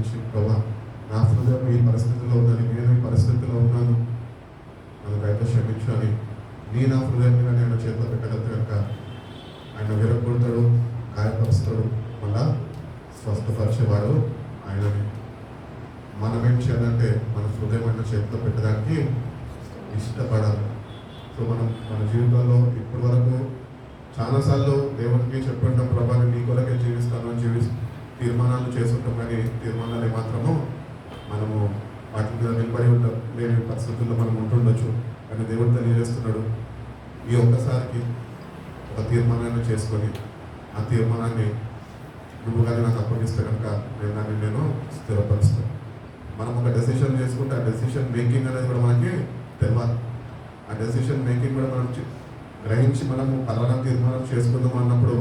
మోకరించి, ప్రభా నా హృదయం ఈ పరిస్థితిలో ఉందని, నేను ఈ పరిస్థితిలో ఉన్నాను, నన్ను క్షమించు అని నా హృదయం మీద నేను చేతిలో పెట్టగలిగితే కనుక ఆయన విరగొడతాడు, గాయపరుస్తాడు, మళ్ళా స్వస్థపరిచేవాడు ఆయనని. మనం ఏం చేయాలంటే మన హృదయం ఆయన చేతిలో పెట్టడానికి ఇష్టపడాలి. సో మనం మన జీవితంలో ఇప్పటి వరకు చాలాసార్లు దేవునికి చెప్పుకుంటాం, ప్రభా నీ కొరకే జీవిస్తాను అని తీర్మానాలు చేసుకుంటాం, కానీ తీర్మానాలు ఏమాత్రము మనము వాటి మీద నిలబడి ఉంటాం లేని పరిస్థితుల్లో మనం ఉంటుండొచ్చు. కానీ దేవుడు తెలియజేస్తున్నాడు, ఈ ఒక్కసారికి ఒక తీర్మానాన్ని చేసుకొని ఆ తీర్మానాన్ని నువ్వు కానీ నాకు అప్పగిస్తే కనుక నేను స్థిరపరుస్తాను. మనం ఒక డెసిషన్ చేసుకుంటే ఆ డెసిషన్ మేకింగ్ అనేది కూడా మనకి తెలియాలి. ఆ డెసిషన్ మేకింగ్ కూడా మనం గ్రహించి మనము పలానా తీర్మానం చేసుకుందాం అన్నప్పుడు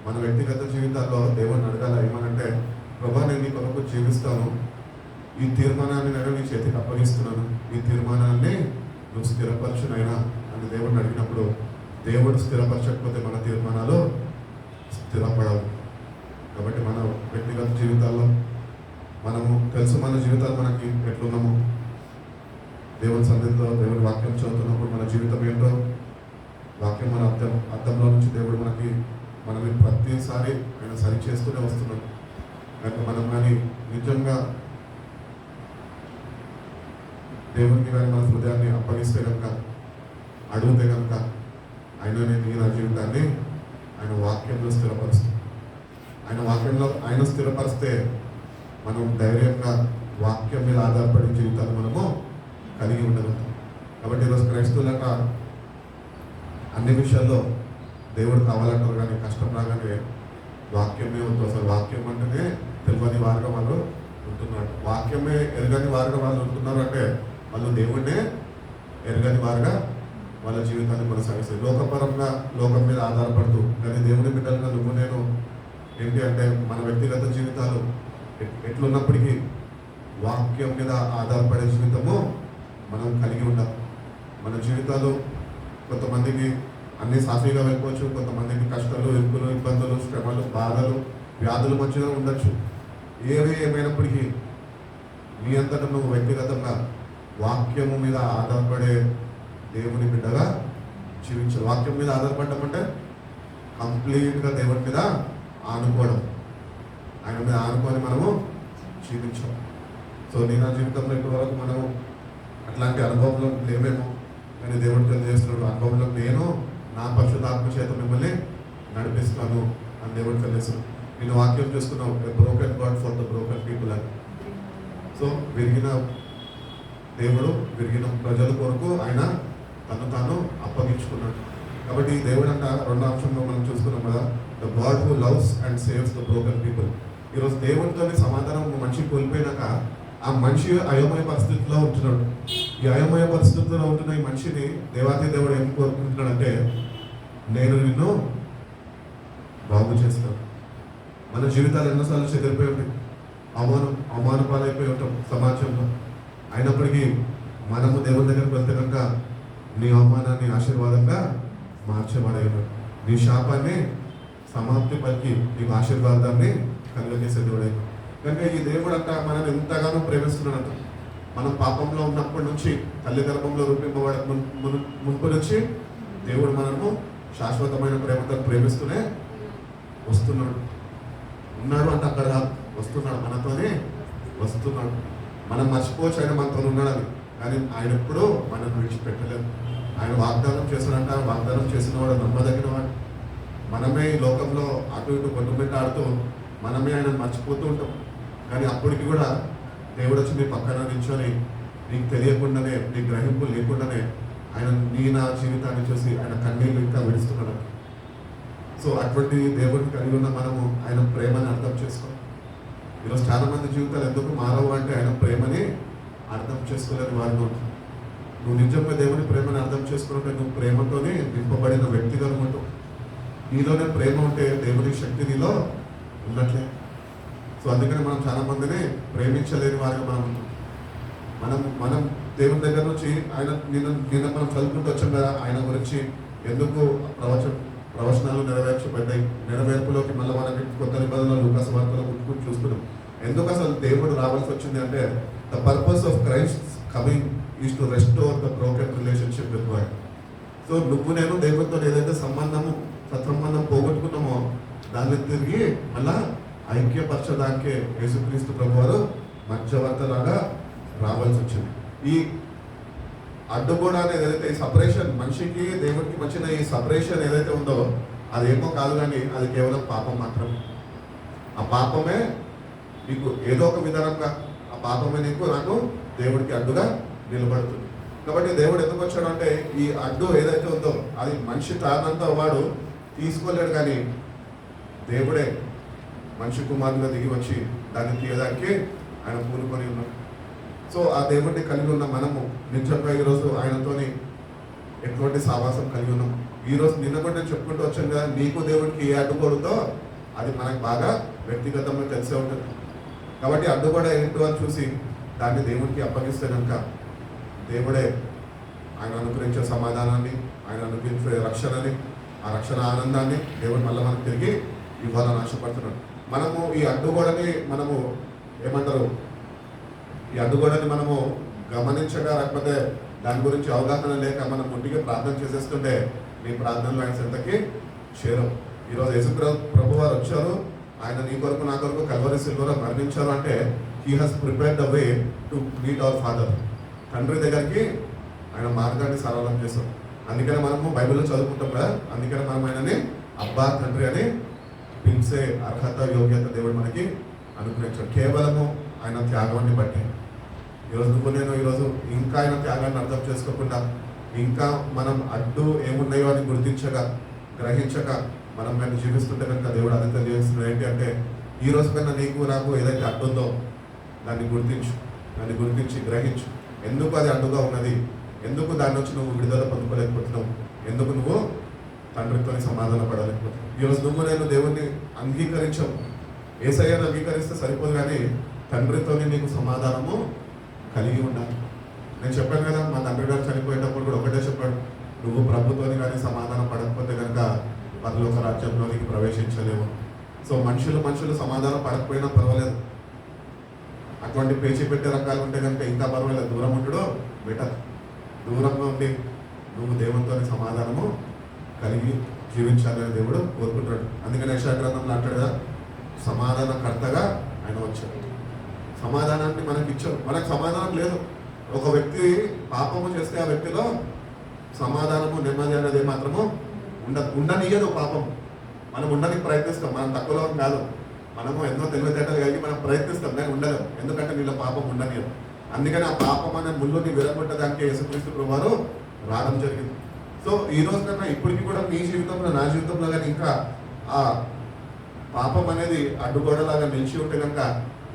మన వ్యక్తిగత జీవితాల్లో దేవుడిని అడగాల, ఏమనంటే ప్రభా నేను నీ కొరకు జీవిస్తాను, ఈ తీర్మానాన్ని నేను నీ చేతికి అప్పగిస్తున్నాను, ఈ తీర్మానాన్ని నువ్వు స్థిరపరచునైనా అని దేవుడిని అడిగినప్పుడు దేవుడు స్థిరపరచకపోతే మన తీర్మానాలు స్థిరపడవు. కాబట్టి మన వ్యక్తిగత జీవితాల్లో మనము తెలుసు, మన జీవితాలు మనకి ఎట్లున్నాము, దేవుని సన్నిధిలో దేవుని వాక్యం చదువుతున్నప్పుడు మన జీవితం ఏంటో వాక్యం మన అర్థంలో నుంచి దేవుడు మనల్ని ప్రతిసారి ఆయన సరి చేస్తూనే వస్తున్నాడు. కనుక మనం కానీ నిజంగా దేవునికి కానీ మన హృదయాన్ని అప్పగిస్తే కనుక, అడిగితే కనుక ఆయననే నా జీవితాన్ని ఆయన వాక్యంలో స్థిరపరుస్తాం. ఆయన వాక్యంలో ఆయన స్థిరపరిస్తే మనం ధైర్యంగా వాక్యం మీద ఆధారపడే జీవితాన్ని మనము కలిగి ఉండగలుగుతాం. కాబట్టి ఈరోజు క్రైస్తవులక అన్ని విషయాల్లో దేవుడు కావాలంటారు, కానీ కష్టం రాగానే వాక్యమే ఉంటుంది. అసలు వాక్యం అంటేనే తెలియని వారుగా వాళ్ళు ఉంటున్నారు, వాక్యమే ఎరగని వారుగా వాళ్ళు ఉంటున్నారు. అంటే వాళ్ళు దేవుడినే ఎరగని వారుగా వాళ్ళ జీవితాన్ని కొనసాగిస్తారు, లోకపరంగా లోకం మీద ఆధారపడుతూ. కానీ దేవుని బిడ్డలుగా నువ్వు నేను ఏంటి అంటే మన వ్యక్తిగత జీవితాలు ఎట్లున్నప్పటికీ వాక్యం మీద ఆధారపడే జీవితము మనం కలిగి ఉండాలి. మన జీవితాలు కొంతమందికి అన్ని సాఫీగా వెళ్ళిపోవచ్చు, కొంతమందికి కష్టాలు, ఇరుకులు, ఇబ్బందులు, శ్రమలు, బాధలు, వ్యాధుల మధ్యలో ఉండొచ్చు. ఏమైనప్పటికీ నీ అంతటా నువ్వు వ్యక్తిగతంగా వాక్యము మీద ఆధారపడే దేవుని బిడ్డగా జీవించాలి. వాక్యం మీద ఆధారపడడం అంటే కంప్లీట్గా దేవుని మీద ఆనుకోవడం, ఆయన మీద ఆనుకొని మనము జీవించాం. సో నా జీవితంలో ఇప్పటి వరకు మనము అట్లాంటి అనుభవంలో లేమేమో, కానీ దేవుడు తెలియజేస్తున్నాడు, అనుభవంలో నేను నా పరిశుద్ధాత్మ చేత మిమ్మల్ని నడిపిస్తాను అని దేవుడు తెలియజేస్తున్నాడు. నేను వాక్యం చేస్తున్నావు, broken God for the broken people అని. సో విరిగిన దేవుడు విరిగిన ప్రజల కొరకు ఆయన తను తాను అప్పగించుకున్నాడు. కాబట్టి దేవుడు అంట రెండో అంశంలో మనం చూసుకున్నాం కదా, the God who loves and saves the broken people. ఈరోజు దేవుడితో సమాధానం మనిషి కోల్పోయినాక ఆ మనిషి అయోమయ పరిస్థితిలో ఉంటున్నాడు. ఈ అయోమయ పరిస్థితుల్లో ఉంటున్న ఈ మనిషిని దేవాది దేవుడు ఏం కోరుకుంటున్నాడంటే, నేను నిన్ను బాగు చేస్తాను. మన జీవితాలు ఎన్నోసార్లు చెదిరిపోయి ఉంటాయి, అవమాన పాలైపోయి ఉంటాం సమాజంలో. అయినప్పటికీ మనము దేవుని దగ్గరికి వెళ్తే కనుక నీ అవమానాన్ని ఆశీర్వాదంగా మార్చేవాడైనా, నీ శాపాన్ని సమాప్తి పలికి నీకు ఆశీర్వాదాన్ని కలుగజేసే దేవుడైనా. కనుక ఈ దేవుడు అంట మనల్ని ఎంతగానో ప్రేమిస్తున్నాడంట. మనం పాపంలో ఉన్నప్పటి నుంచి, తల్లి గర్భంలో రూపింపబడ మునుపు నుంచి దేవుడు మనము శాశ్వతమైన ప్రేమతో ప్రేమిస్తూనే వస్తున్నాడు. ఉన్నాడు అంటే అక్కడ వస్తున్నాడు, మనతోనే వస్తున్నాడు. మనం మర్చిపోవచ్చు ఆయన మనతో ఉన్నాడని, కానీ ఆయన ఎప్పుడూ మనం విడిచిపెట్టలేదు. ఆయన వాగ్దానం చేశాడంట, వాగ్దానం చేసిన వాడు నమ్మదగిన వాడు. మనమే ఈ లోకంలో అటు ఇటు కొట్టుబెట్టాడుతూ మనమే ఆయన మర్చిపోతూ ఉంటాం. కానీ అప్పటికి కూడా దేవుడు వచ్చి నీ పక్కన నిల్చొని నీకు తెలియకుండానే, నీ గ్రహింపు లేకుండానే ఆయన నా జీవితాన్ని చూసి ఆయన కన్నీళ్ళు ఇంకా విడుస్తున్నాడు. సో అటువంటి దేవుడిని కలిగి ఉన్న మనము ఆయన ప్రేమని అర్థం చేసుకోవాలి. ఈరోజు చాలా మంది జీవితాలు ఎందుకు మారవు అంటే ఆయన ప్రేమని అర్థం చేసుకోలేని వారిలో ఉంటుంది. నువ్వు నిజంగా దేవుని ప్రేమని అర్థం చేసుకున్నట్టే నువ్వు ప్రేమతోనే నింపబడిన వ్యక్తిగా ఉంటావు. నీలోనే ప్రేమ ఉంటే దేవుని శక్తి నీలో ఉన్నట్లే. సో అందుకని మనం చాలా మందిని ప్రేమించలేని వారిగా మనం దేవుని దగ్గర నుంచి ఆయన నిన్న మనం చదువుకుంటూ వచ్చాం కదా, ఆయన గురించి ఎందుకు ప్రవచనాలు నెరవేర్చబడ్డాయి, నెరవేర్పులోకి మళ్ళీ మనకి కొత్త నిబంధనలు లూకాసు వార్తలో చూస్తున్నాం. ఎందుకు అసలు దేవుడు రావాల్సి వచ్చింది అంటే the purpose of Christ coming is to restore the broken relationship with God. So నువ్వు నేను దేవుడితో ఏదైతే సత్సంబంధం పోగొట్టుకున్నామో దాన్ని తిరిగి మళ్ళా ఐక్యపరచడానికే యేసుక్రీస్తు ప్రభువారు మధ్యవర్తలాగా రావాల్సి వచ్చింది. ఈ అడ్డుగోడ అనేది ఏదైతే ఈ సపరేషన్, మనిషికి దేవుడికి వచ్చిన ఈ సపరేషన్ ఏదైతే ఉందో అదేమో కాదు, కానీ అది కేవలం పాపం మాత్రమే. ఆ పాపమే నీకు ఏదో ఒక విధానంగా, ఆ పాపమే నీకు నాకు దేవుడికి అడ్డుగా నిలబడుతుంది. కాబట్టి దేవుడు ఎందుకు వచ్చాడు అంటే ఈ అడ్డు ఏదైతే ఉందో అది మనిషి తానంతా వాడు తీసుకోలేడు, కానీ దేవుడే మనిషి కుమారుగా దిగి వచ్చి దాన్ని తీయడానికి ఆయన పూనుకొని ఉన్నాడు. సో ఆ దేవుడిని కలిగి ఉన్న మనము నిజంగా ఈరోజు ఆయనతోని ఎటువంటి సావాసం కలిగి ఉన్నాం. ఈరోజు నిన్న కూడా నేను చెప్పుకుంటూ వచ్చాను కదా, నీకు దేవుడికి ఏ అడ్డుకోడుతో అది మనకు బాగా వ్యక్తిగతంగా తెలిసే ఉంటుంది. కాబట్టి అడ్డుగోడ ఏంటో అని చూసి దాన్ని దేవుడికి అప్పగిస్తే కనుక దేవుడే ఆయన అనుగ్రహించే సమాధానాన్ని, ఆయన అనుగ్రహించే రక్షణని, ఆ రక్షణ ఆనందాన్ని దేవుడు మళ్ళీ మనకు తిరిగి ఇవ్వాలని ఆశపడుతున్నాడు. మనము ఈ అడ్డుగోడని మనము ఏమంటారు, ఈ అడ్డుగోడని మనము గమనించగా లేకపోతే దాని గురించి అవగాహన లేక మనం ముట్టిగా ప్రార్థన చేసేస్తుంటే నీ ప్రార్థనలు ఆయన చెంతకి చేరం. ఈరోజు యేసు ప్రభు వారు వచ్చారు, ఆయన నీ కొరకు నా కొరకు కల్వరి సిల్వలో మరణించారు అంటే he has prepared the way to meet our father. తండ్రి దగ్గరికి ఆయన మార్గాన్ని సరళం చేస్తాం. అందుకనే మనము బైబిల్లో చదువుకుంటాం కదా, అందుకనే మనం ఆయనని అబ్బా తండ్రి అని పిలిచే అర్హత యోగ్యత దేవుడు మనకి అనుగ్రహించాడు, కేవలము ఆయన త్యాగాన్ని బట్టి. ఈరోజు నువ్వు నేను ఈరోజు ఇంకా ఆయన త్యాగాన్ని అర్థం చేసుకోకుండా ఇంకా మనం అడ్డు ఏమున్నాయో అని గుర్తించగా గ్రహించక మనం మేము జీవిస్తుంటే కనుక దేవుడు అది తెలియజేస్తున్నాడు ఏంటి అంటే ఈ రోజు కన్నా నీకు నాకు ఏదైతే అడ్డు ఉందో దాన్ని గుర్తించి గ్రహించు. ఎందుకు అది అడ్డుగా ఉన్నది, ఎందుకు దాని నుంచి నువ్వు విడుదల పొందుకోలేకపోతున్నావు, ఎందుకు నువ్వు తండ్రితో సమాధాన పడలేకపోతున్నావు. ఈరోజు నువ్వు నేను దేవుణ్ణి అంగీకరించావు, యేసయ్యను అంగీకరిస్తే సరిపోదు, కానీ తండ్రితో నీకు సమాధానము కలిగి ఉండాలి. నేను చెప్పాను కదా, మా తండ్రి గారు చనిపోయేటప్పుడు కూడా ఒకటే చెప్పాడు, నువ్వు ప్రభుత్వాన్ని కానీ సమాధానం పడకపోతే కనుక పరలోక రాజ్యంలోనికి ప్రవేశించలేవు. సో మనుషులు సమాధానం పడకపోయినా పర్వాలేదు, అటువంటి పేచీ పెట్టే రకాలు ఉంటే కనుక ఇంకా పర్వాలేదు, దూరం ఉండడం బెటర్. దూరంగా ఉండి నువ్వు దేవునితో సమాధానము కలిగి జీవించాలని దేవుడు కోరుకుంటాడు. అందుకని యెషయా గ్రంథంలో అంటాడు కదా, సమాధానకర్తగా ఆయన వచ్చాడు, సమాధానాన్ని మనకి ఇచ్చాడు. మనకు సమాధానం లేదు. ఒక వ్యక్తి పాపము చేస్తే ఆ వ్యక్తిలో సమాధానము నెమ్మది అనేది మాత్రము ఉండనియదు. పాపం మనం ఉండడానికి ప్రయత్నిస్తాం, మనం తక్కువలో కాదు, మనము ఎన్నో తెలివితేటలు కలిగి మనం ప్రయత్నిస్తాం, కానీ ఉండదు. ఎందుకంటే నీళ్ళ పాపం ఉండనియదు. అందుకని ఆ పాపం అనే ముళ్ళుని విరగొట్టడానికి యేసుక్రీస్తు ప్రభువారు రావడం జరిగింది. సో ఈ రోజు కన్నా ఇప్పటికీ కూడా మీ జీవితంలో నా జీవితంలో కానీ ఇంకా ఆ పాపం అనేది అడ్డుగోడలాగా నిలిచి ఉంటే కనుక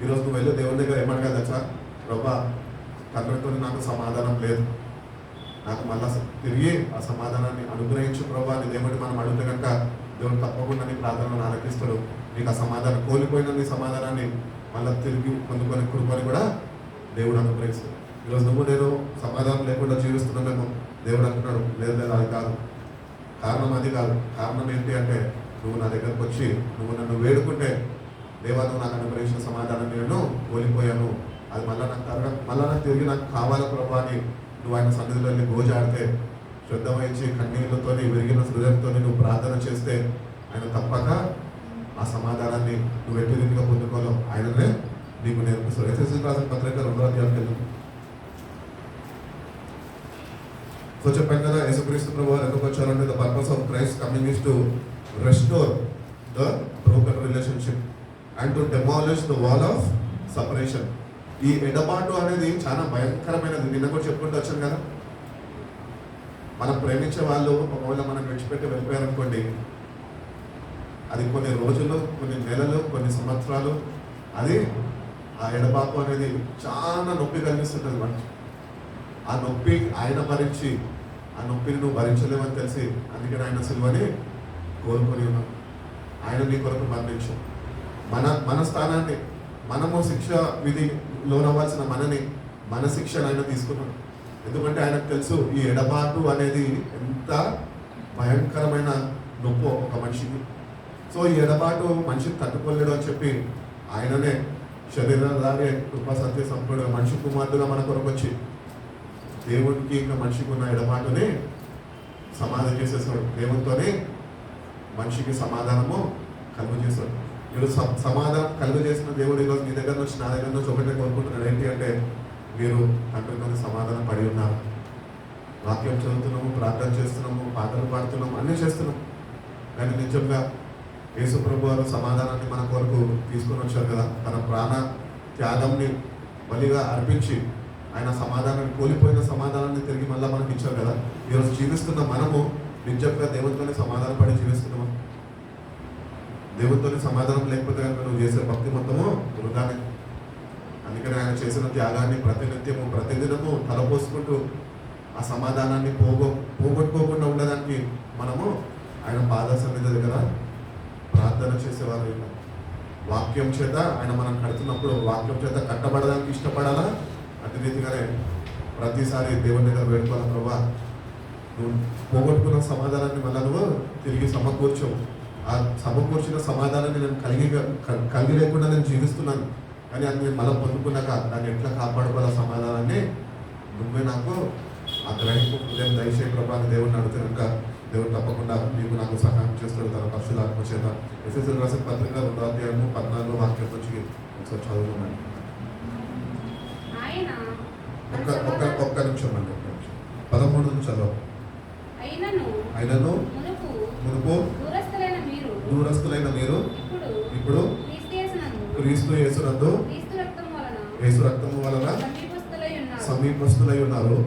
ఈరోజు నువ్వు వెళ్ళి దేవుని దగ్గర ఏమనగా తెలుసా, ప్రభా తండ్రితో నాకు సమాధానం లేదు, నాకు మళ్ళా తిరిగి ఆ సమాధానాన్ని అనుగ్రహించు ప్రభా అని దేవుడిని మనం అడిగితే కనుక దేవుడు తప్పకుండా నీ ప్రార్థనను ఆలకిస్తాడు. నీకు ఆ సమాధానం కోల్పోయిన నీ సమాధానాన్ని మళ్ళీ తిరిగి పొందుకొని కృపని కూడా దేవుడు అనుగ్రహిస్తాడు. ఈరోజు నువ్వు నేను సమాధానం లేకుండా జీవిస్తున్నామేమో, దేవుడు అంటున్నాడు లేదు అది కాదు, కారణం అది కాదు. కారణం ఏంటి అంటే నువ్వు నా దగ్గరకు వచ్చి నువ్వు నన్ను వేడుకుంటే దేవా నువ్వు నాకు అనుగ్రహించిన సమాధానం నేను కోల్పోయాను, అది మళ్ళీ నాకు తిరిగి నాకు కావాల ప్రభా అని నువ్వు ఆయన సన్నిధిలో వెళ్ళి గోజాడితే, శ్రద్ధ వహించి కన్నీళ్లతో విరిగిన హృదయంతో నువ్వు ప్రార్థన చేస్తే ఆయన తప్పక ఆ సమాధానాన్ని నువ్వు ఎట్టి రీతిగా పొందుకోవాలో ఆయననే నీకు నేర్పిస్తాడు. ఎఫెసీయులకు రాసిన పత్రిక 2వ అధ్యాయం. సో చెప్పాను కదా, యేసుక్రీస్తు ప్రభువారు ఎందుకు వచ్చారంటే the purpose of Christ coming is to restore the broken relationship and to demolish the wall of separation. ఈ ఎడబాటు అనేది చాలా భయంకరమైనది. నిన్న కూడా చెప్పుకుంటూ వచ్చాను కదా, మనం ప్రేమించే వాళ్ళు ఒకవేళ మనం విడిచిపెట్టి వెళ్ళిపోయారనుకోండి, అది కొన్ని రోజులు, కొన్ని నెలలు, కొన్ని సంవత్సరాలు అది ఆ ఎడబాటు అనేది చాలా నొప్పి కలిగిస్తుంటుంది మనకి. ఆ నొప్పి ఆయన భరించి, ఆ నొప్పిని నువ్వు భరించలేవని తెలిసి అందుకని ఆయన సిలువని కోరుకొని ఉన్నాం. ఆయన నీ కొరకు మరణించాం. మన స్థానాన్ని, మనము శిక్ష విధి లోనవ్వాల్సిన మన శిక్షను ఆయన తీసుకున్నాం. ఎందుకంటే ఆయనకు తెలుసు ఈ ఎడబాటు అనేది ఎంత భయంకరమైన నొప్పో ఒక మనిషికి. సో ఈ ఎడబాటు మనిషిని తట్టుకోలేడు అని చెప్పి ఆయననే శరీరధారి కృపా సత్య సంపూర్ణ మనిషి కుమారుడుగా మన కొరకు వచ్చి దేవుడికి ఇంకా మనిషికి ఉన్న ఎడమాటుని సమాధి చేసేసాడు. దేవునితోనే మనిషికి సమాధానము కలుగు చేశాడు. మీరు సమాధానం కలుగు చేసిన దేవుడు ఈరోజు మీ దగ్గర నుంచి నా దగ్గర నుంచి ఒకటే కోరుకుంటున్నాడు. ఏంటి అంటే మీరు తండ్రితో సమాధానం పడి ఉన్నారు. వాక్యం చదువుతున్నాము, ప్రార్థన చేస్తున్నాము, పాటలు పాడుతున్నాము, అన్నీ చేస్తున్నాము. కానీ నిజంగా యేసు ప్రభు వారు సమాధానాన్ని మన కొరకు తీసుకొని వచ్చారు కదా. తన ప్రాణ త్యాగంని బలిగా అర్పించి ఆయన సమాధానాన్ని, కోల్పోయిన సమాధానాన్ని తిరిగి మళ్ళీ మనకి ఇచ్చారు కదా. ఈరోజు జీవిస్తున్న మనము నిజంగా దేవునితోనే సమాధానం పడి జీవిస్తున్నాము. దేవునితోనే సమాధానం లేకపోతే కనుక నువ్వు చేసే భక్తి మొత్తము వృధానే. అందుకని ఆయన చేసిన త్యాగాన్ని ప్రతినిత్యము ప్రతిదినము తలపోసుకుంటూ ఆ సమాధానాన్ని పోగొట్టుకోకుండా ఉండడానికి మనము ఆయన పాద సన్నిధి దగ్గర ప్రార్థన చేసేవారు. వాక్యం చేత ఆయన మనం కడుతున్నప్పుడు వాక్యం చేత కట్టబడడానికి ఇష్టపడాలా. అదే రీతిగానే ప్రతిసారి దేవుని దగ్గర వేడుకోవాలి, ప్రభా నువ్వు పోగొట్టుకున్న సమాధానాన్ని మళ్ళీ నువ్వు తిరిగి సమకూర్చవు. ఆ సమకూర్చిన సమాధానాన్ని నేను కలిగి లేకుండా నేను జీవిస్తున్నాను. కానీ అది నేను మళ్ళీ పొందుకున్నాక దాన్ని ఎట్లా కాపాడుకోవాలి సమాధానాన్ని నువ్వే నాకు ఆ గ్రహింపు హృదయం దయచేయ ప్రభా అని దేవుడిని అడుగుతున్నక దేవుడు తప్పకుండా నీకు నాకు సహాయం చేస్తాడు తన పరిశుధాత్మ చేత. ఎఫెసీయులకు రాసిన పత్రిక 2వ అధ్యాయము 14వ వాక్యం నుంచి ఒకసారి చదువుతున్నాను. ఒక్క నిమిషం అండి, 13 నుంచి చదవ. అయినను మునుపు దూరస్తులైన మీరు ఇప్పుడు క్రీస్తు యేసునందు యేసు రక్తము వలన సమీపస్తులై ఉన్నారు.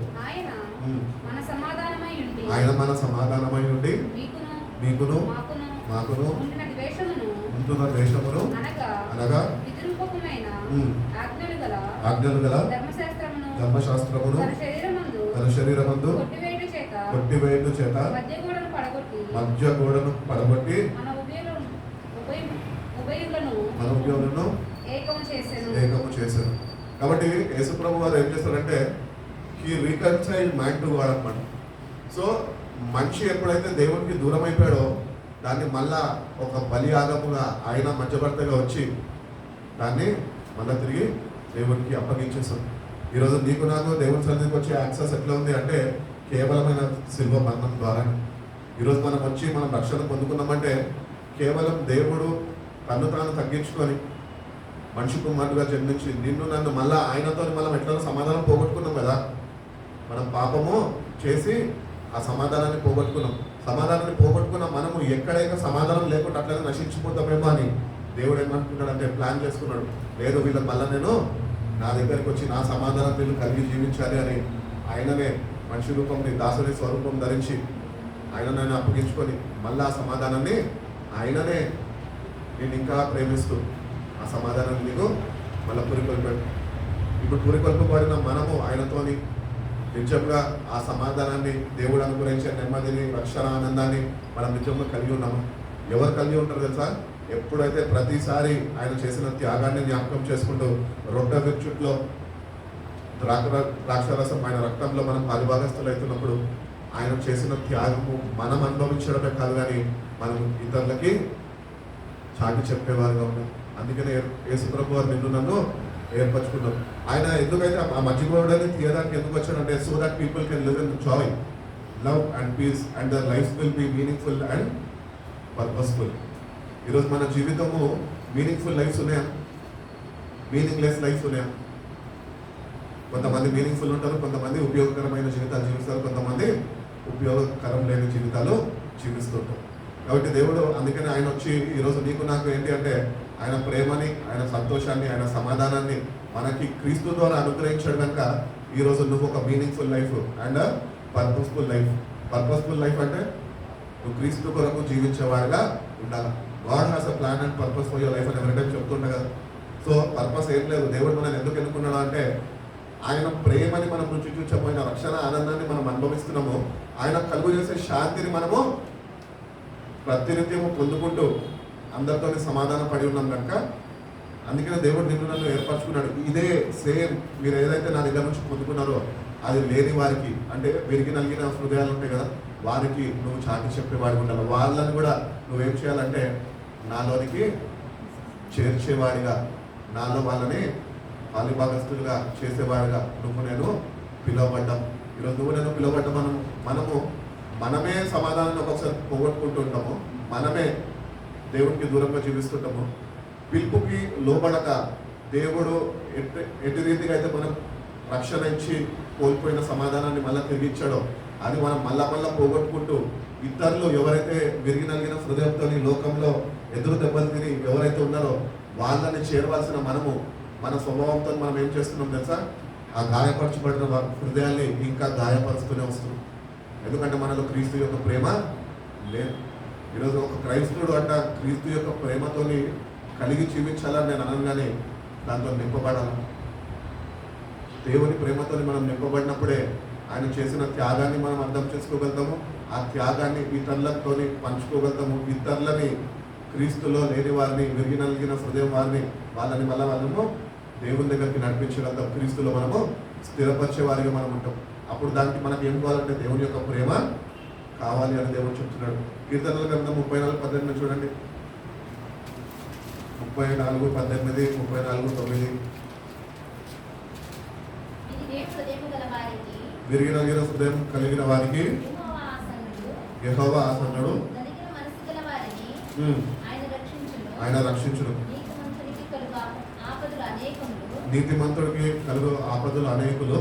ఆయన మన సమాధానమై ఉండి మీకును మాకును ఉంటున్న ద్వేషమును అనగా ఆజ్ఞలు గల ధర్మశాస్త్రమును తన శరీరమందు కొట్టివేయుట చేత మధ్య గోడను పడగొట్టి మన ఉభయులను ఏకము చేశాను. కాబట్టి యేసుప్రభు వారు ఏం చేస్తారంటే he reconciled man to God అన్నమాట. సో మనిషి ఎప్పుడైతే దేవునికి దూరం అయిపోయాడో దాన్ని మళ్ళా ఒక బలియాగముగా ఆయన మధ్యభర్తగా వచ్చి దాన్ని మళ్ళీ తిరిగి దేవునికి అప్పగించేస్తాం. ఈరోజు నీకు నాకు దేవుని సన్నిధికి వచ్చే యాక్సెస్ ఎట్లా ఉంది అంటే కేవలమైన శిల్వ మరణం ద్వారా. ఈరోజు మనం వచ్చి మనం రక్షణ పొందుకున్నామంటే కేవలం దేవుడు తను తాను తగ్గించుకొని మనిషి కుమారుడుగా జన్మించి నిన్ను నన్ను మళ్ళీ ఆయనతో మనం ఎట్లా సమాధానం పోగొట్టుకున్నాం కదా. మనం పాపము చేసి ఆ సమాధానాన్ని పోగొట్టుకున్నాం. సమాధానాన్ని పోగొట్టుకున్న మనము ఎక్కడైనా సమాధానం లేకుండా అట్లనే నశించిపోతామేమో అని దేవుడు ఏమనుకున్నాడంటే ప్లాన్ చేసుకున్నాడు. లేదు వీళ్ళకి మళ్ళీ నేను నా దగ్గరికి వచ్చి నా సమాధానం వీళ్ళు కలిగి జీవించాలి అని ఆయననే మనిషి రూపంని దాసుని స్వరూపం ధరించి ఆయననే అప్పగించుకొని మళ్ళీ ఆ సమాధానాన్ని ఆయననే నేను ఇంకా ప్రేమిస్తూ ఆ సమాధానాన్ని నీకు మళ్ళీ పురికొల్పాడు. ఇప్పుడు పురికొల్పబడిన మనము ఆయనతోని నిజంగా ఆ సమాధానాన్ని దేవుడు అనుగ్రహించే నెమ్మదిని రక్షణ ఆనందాన్ని మనం నిజంగా కలిగి ఉన్నాము. ఎవరు కలిగి ఉంటారు తెలుసా? ఎప్పుడైతే ప్రతిసారి ఆయన చేసిన త్యాగాన్ని జ్ఞాపకం చేసుకుంటూ రొట్టె విచ్చుట్లో ద్రాక్షరసం ఆయన రక్తంలో మనం పాలుభాగస్తులు అవుతున్నప్పుడు ఆయన చేసిన త్యాగము మనం అనుభవించడమే కాదు కానీ మనం ఇతరులకి చాటి చెప్పేవారుగా ఉన్నాం. అందుకనే యేసుప్రభు వారు నిన్ను నన్ను ఏర్పరచుకున్నాం. ఆయన ఎందుకైతే ఆ మధ్యగోడని తీయడానికి ఎందుకు వచ్చాడంటే so that people can live in joy, love and peace and their life will be meaningful and purposeful. ఈరోజు మన జీవితము మీనింగ్ఫుల్ లైఫ్స్ ఉన్నాయా, మీనింగ్లెస్ లైఫ్స్ ఉన్నాయా? కొంతమంది మీనింగ్ఫుల్ ఉంటారు, కొంతమంది ఉపయోగకరమైన జీవితాలు జీవిస్తారు, కొంతమంది ఉపయోగకరం లేని జీవితాలు జీవిస్తుంటారు. కాబట్టి దేవుడు అందుకని ఆయన వచ్చి ఈరోజు నీకు నాకు ఏంటి అంటే ఆయన ప్రేమని, ఆయన సంతోషాన్ని, ఆయన సమాధానాన్ని మనకి క్రీస్తు ద్వారా అనుగ్రహించాడు కనుక ఈరోజు నువ్వు ఒక meaningful life and purposeful life. Purposeful life అంటే నువ్వు క్రీస్తు కొరకు జీవించేవాడుగా ఉండాలి. God has a plan and purpose for your life అని ఎవరి టైం చెప్తుంటా కదా. సో పర్పస్ ఏం లేదు, దేవుడు మనం ఎందుకు ఎన్నుకున్నాడు అంటే ఆయన ప్రేమని మనం రుచి చూచకపోయిన రక్షణ ఆనందాన్ని మనం అనుభవిస్తున్నాము. ఆయన కలుగు చేసే శాంతిని మనము ప్రతినిత్యము పొందుకుంటూ అందరితో సమాధానం పడి ఉన్నాం కనుక అందుకనే దేవుడు నిన్ను నన్ను ఏర్పరచుకున్నాడు. ఇదే సేమ్ మీరు ఏదైతే నా దగ్గర నుంచి పొందుకున్నారో అది లేని వారికి, అంటే వీరికి నలిగిన హృదయాలు ఉంటాయి కదా, వారికి నువ్వు చాటి చెప్పేవాడిగా ఉండాలి. వాళ్ళని కూడా నువ్వేం చేయాలంటే నాలోనికి చేర్చేవాడిగా, నాలో వాళ్ళని పాలిభాగస్తులుగా చేసేవాడుగా నువ్వు నేను పిలువబడ్డాం. ఈరోజు నువ్వు నేను పిలువబడ్డ మనమే సమాధానాన్ని ఒక్కొక్కసారి పోగొట్టుకుంటూ ఉంటాము, మనమే దేవుడికి దూరంగా జీవిస్తుంటాము. పిలుపుకి లోబడక దేవుడు ఎటు రీతిగా అయితే మనం రక్షణ ఇచ్చి కోల్పోయిన సమాధానాన్ని మళ్ళీ తిరిగి ఇచ్చాడో అది మనం మళ్ళా పోగొట్టుకుంటూ ఇతరులు ఎవరైతే విరిగి నలిగిన హృదయంతో లోకంలో ఎదురు దెబ్బలు తిని ఎవరైతే ఉన్నారో వాళ్ళని చేరవలసిన మనము మన స్వభావంతో మనం ఏం చేస్తున్నాం తెలుసా? ఆ గాయపరచబడిన హృదయాల్ని ఇంకా గాయపరుస్తూనే వస్తున్నాం. ఎందుకంటే మనలో క్రీస్తు యొక్క ప్రేమ లేదు. ఈరోజు ఒక క్రైస్తవుడు అంట క్రీస్తు యొక్క ప్రేమతోని కలిగి జీవించాలని నేను అనగానే దాంతో నింపబడాలి. దేవుని ప్రేమతో మనం నింపబడినప్పుడే ఆయన చేసిన త్యాగాన్ని మనం అర్థం చేసుకోగలుగుతాము. ఆ త్యాగాన్ని ఇతరులతో పంచుకోగలుగుతాము. ఇతరులని క్రీస్తులో లేని వారిని విరిగి నలిగిన హృదయం వాళ్ళని మళ్ళీ మనము దేవుని దగ్గరికి నడిపించగలుగుతాం. క్రీస్తులో మనము స్థిరపరిచే వారిగా మనం ఉంటాం. అప్పుడు దానికి మనకి ఏం కావాలంటే దేవుని యొక్క ప్రేమ కావాలి అని దేవుడు చెప్తున్నాడు. కీర్తనల గ్రంథం 34:18 చూడండి. 34:18, 34:9. విరిగి నలిగిన హృదయం కలిగిన వారికి యెహోవా ఆసన్నుడు, ఆయన రక్షించును. నీతిమంతుడికి కలుగు ఆపదలు అనేకములు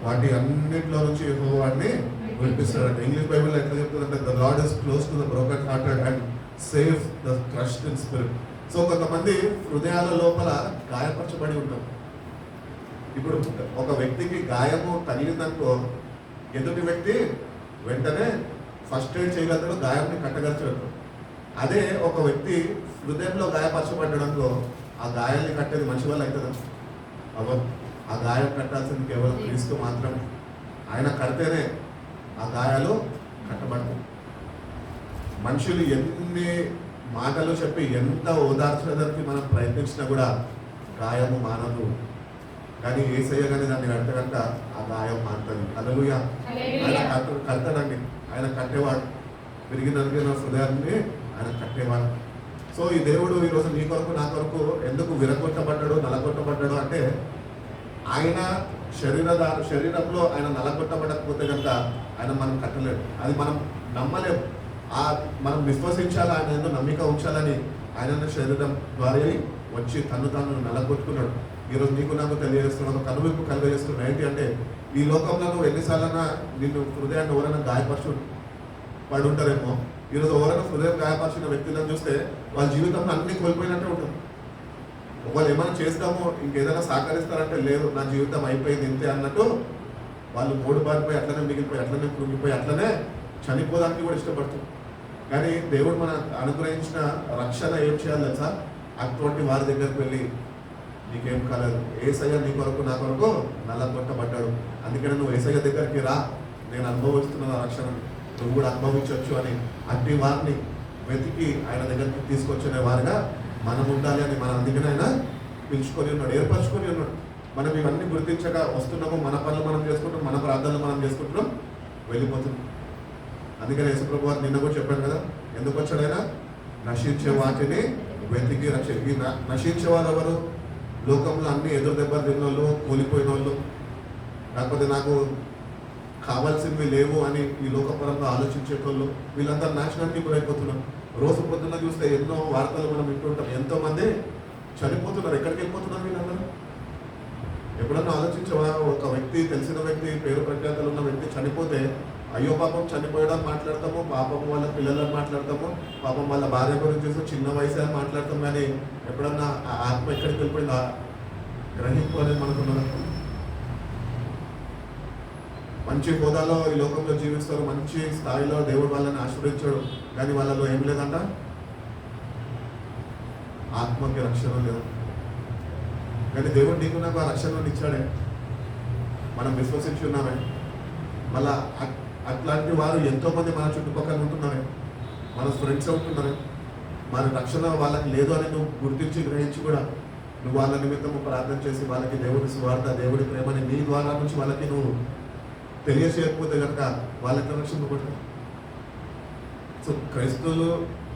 వాటి అన్నింటిలో నుంచి యెహోవా వాటిని విడిపిస్తాడంట. ఇంగ్లీష్ బైబిల్ ఎట్లా చెప్తుందంటే the lord is close to the broken hearted and saves the crushed in spirit. So కొంతమంది హృదయాల లోపల గాయపరచబడి ఉంటారు. ఇప్పుడు ఒక వ్యక్తికి గాయము తగిలిందనుకో ఎదుటి వ్యక్తి వెంటనే ఫస్ట్ ఎయిడ్ చేయగలుగుతాడు, గాయాన్ని కట్టగలుగుతాడు. అదే ఒక వ్యక్తి హృదయంలో గాయపరచబడ్డాడనుకో ఆ గాయాన్ని కట్టేది మనిషి వల్ల అవుతుందా? అవ్వదు. ఆ గాయం కట్టాల్సింది కేవలం క్రీస్తు మాత్రమే. ఆయన కడితేనే ఆ గాయాలు కట్టబడతాయి. మనుషులు ఎన్ని మాటలు చెప్పి ఎంత ఓదార్చడానికి మనం ప్రయత్నించినా కూడా గాయము మానదు. కానీ యేసయ్య కానీ దాన్ని కట్టగంట ఆ గాయం మానుతుంది. హల్లెలూయా. ఆయన కడతాడండి. ఆయన కట్టేవాడు. విరిగి నలిగిన హృదయాన్ని ఆయన కట్టేవాడు. సో ఈ దేవుడు ఈరోజు నీ కొరకు నా కొరకు ఎందుకు విరగొట్టబడ్డాడు, నలగొట్టబడ్డాడు అంటే ఆయన శరీరంలో ఆయన నలగొట్టబడకపోతే కనుక ఆయన మనం కట్టలేడు. అది మనం నమ్మలేము. మనం విశ్వసించాలి, ఆయన ఏదో నమ్మిక ఉంచాలని ఆయన శరీరం ద్వారా వచ్చి తాను నలగొట్టుకున్నాడు. ఈరోజు నీకు నాకు తెలియజేస్తున్నాను, కనువిప్పు కలుగజేస్తున్నాడు. ఏంటి అంటే ఈ లోకంలో నువ్వు ఎన్నిసార్లైనా నిన్ను హృదయాన్ని ఎవరైనా గాయపరచు పడి ఉంటారేమో. ఈరోజు ఎవరైనా హృదయం గాయపరిచిన వ్యక్తులను చూస్తే వాళ్ళ జీవితంలో అన్ని కోల్పోయినట్టే ఉంటుంది. ఒకవేళ ఏమైనా చేస్తామో ఇంకేదైనా సహకరిస్తారంటే లేదు, నా జీవితం అయిపోయింది ఇంతే అన్నట్టు వాళ్ళు మూడు బారిపోయి అట్లనే మిగిలిపోయి అట్లనే కృంగిపోయి అట్లనే చనిపోదానికి కూడా ఇష్టపడుతుంది. కానీ దేవుడు మనకు అనుగ్రహించిన రక్షణ ఏం చేయాలి తెలుసా? అటువంటి వారి దగ్గరికి వెళ్ళి నీకేం కాలేదు, యేసయ్య నీ కొరకు నా కొరకు నల్లగొట్టబడ్డాడు, అందుకని నువ్వు యేసయ్య దగ్గరికి రా, నేను అనుభవిస్తున్న రక్షణ నువ్వు కూడా అనుభవించవచ్చు అని అట్టి వారిని వెతికి ఆయన దగ్గరికి తీసుకొచ్చిన వారిగా మనం ఉండాలి అని మన అందుకని ఆయన పిలుచుకొని ఉన్నాడు, ఏర్పరచుకొని ఉన్నాడు. మనం ఇవన్నీ గుర్తించక వస్తున్నాము, మన పనులు మనం చేసుకుంటాం, మన ప్రార్థనలు మనం చేసుకుంటున్నాం, వెళ్ళిపోతున్నాం. అందుకని యేసుప్రభు వారు నిన్న కూడా చెప్పాడు కదా, ఎందుకు వచ్చాడు ఆయన? నశించే వాటిని వెతికి ఈ నశించే వారు ఎవరు? లోకంలో అన్ని ఎదురు దెబ్బలు తిన్న వాళ్ళు, కూలిపోయిన వాళ్ళు, కాకపోతే నాకు కావాల్సినవి లేవు అని ఈ లోకపరంగా ఆలోచించేటోళ్ళు, వీళ్ళందరూ నాశనానికి గురైపోతున్నారు. రోజు పొద్దున్న చూస్తే ఎన్నో వార్తలు మనం వింటుంటాం, ఎంతో మంది చనిపోతున్నారు. ఎక్కడికి వెళ్ళిపోతున్నారు వీళ్ళందరూ? ఎప్పుడన్నా ఆలోచించవా? ఒక వ్యక్తి, తెలిసిన వ్యక్తి, పేరు ప్రఖ్యాతలు ఉన్న వ్యక్తి చనిపోతే అయ్యో పాపం చనిపోయడానికి మాట్లాడతాము, పాపం వాళ్ళ పిల్లలని మాట్లాడతాము, పాపం వాళ్ళ భార్య గురించి చూస్తే చిన్న వయసు అని మాట్లాడతాం. కానీ ఎప్పుడన్నా ఆ ఆత్మ ఎక్కడికి వెళ్ళిపోయింది గ్రహింపు అనేది మనకున్నది. మంచి హోదాలో ఈ లోకంలో జీవిస్తారు, మంచి స్థాయిలో దేవుడు వాళ్ళని ఆశీర్వదించాడు, కానీ వాళ్ళలో ఏం లేదంట, ఆత్మకి రక్షణ లేదు. కానీ దేవుడు నీకు నాకు ఆ రక్షణను ఇచ్చాడే, మనం విశ్వసించి ఉన్నామే. మళ్ళా అట్లాంటి వారు ఎంతోమంది మన చుట్టుపక్కల ఉంటున్నారే, మన ఫ్రెండ్స్ ఉంటున్నారు. మన రక్షణ వాళ్ళకి లేదు అని నువ్వు గుర్తించి గ్రహించి కూడా నువ్వు వాళ్ళ నిమిత్తము ప్రార్థన చేసి వాళ్ళకి దేవుడి సువార్త, దేవుడి ప్రేమని నీ ద్వారా నుంచి వాళ్ళకి నువ్వు తెలియచేయకపోతే కనుక వాళ్ళకి రక్షణ పడతారు. సో క్రైస్తవులు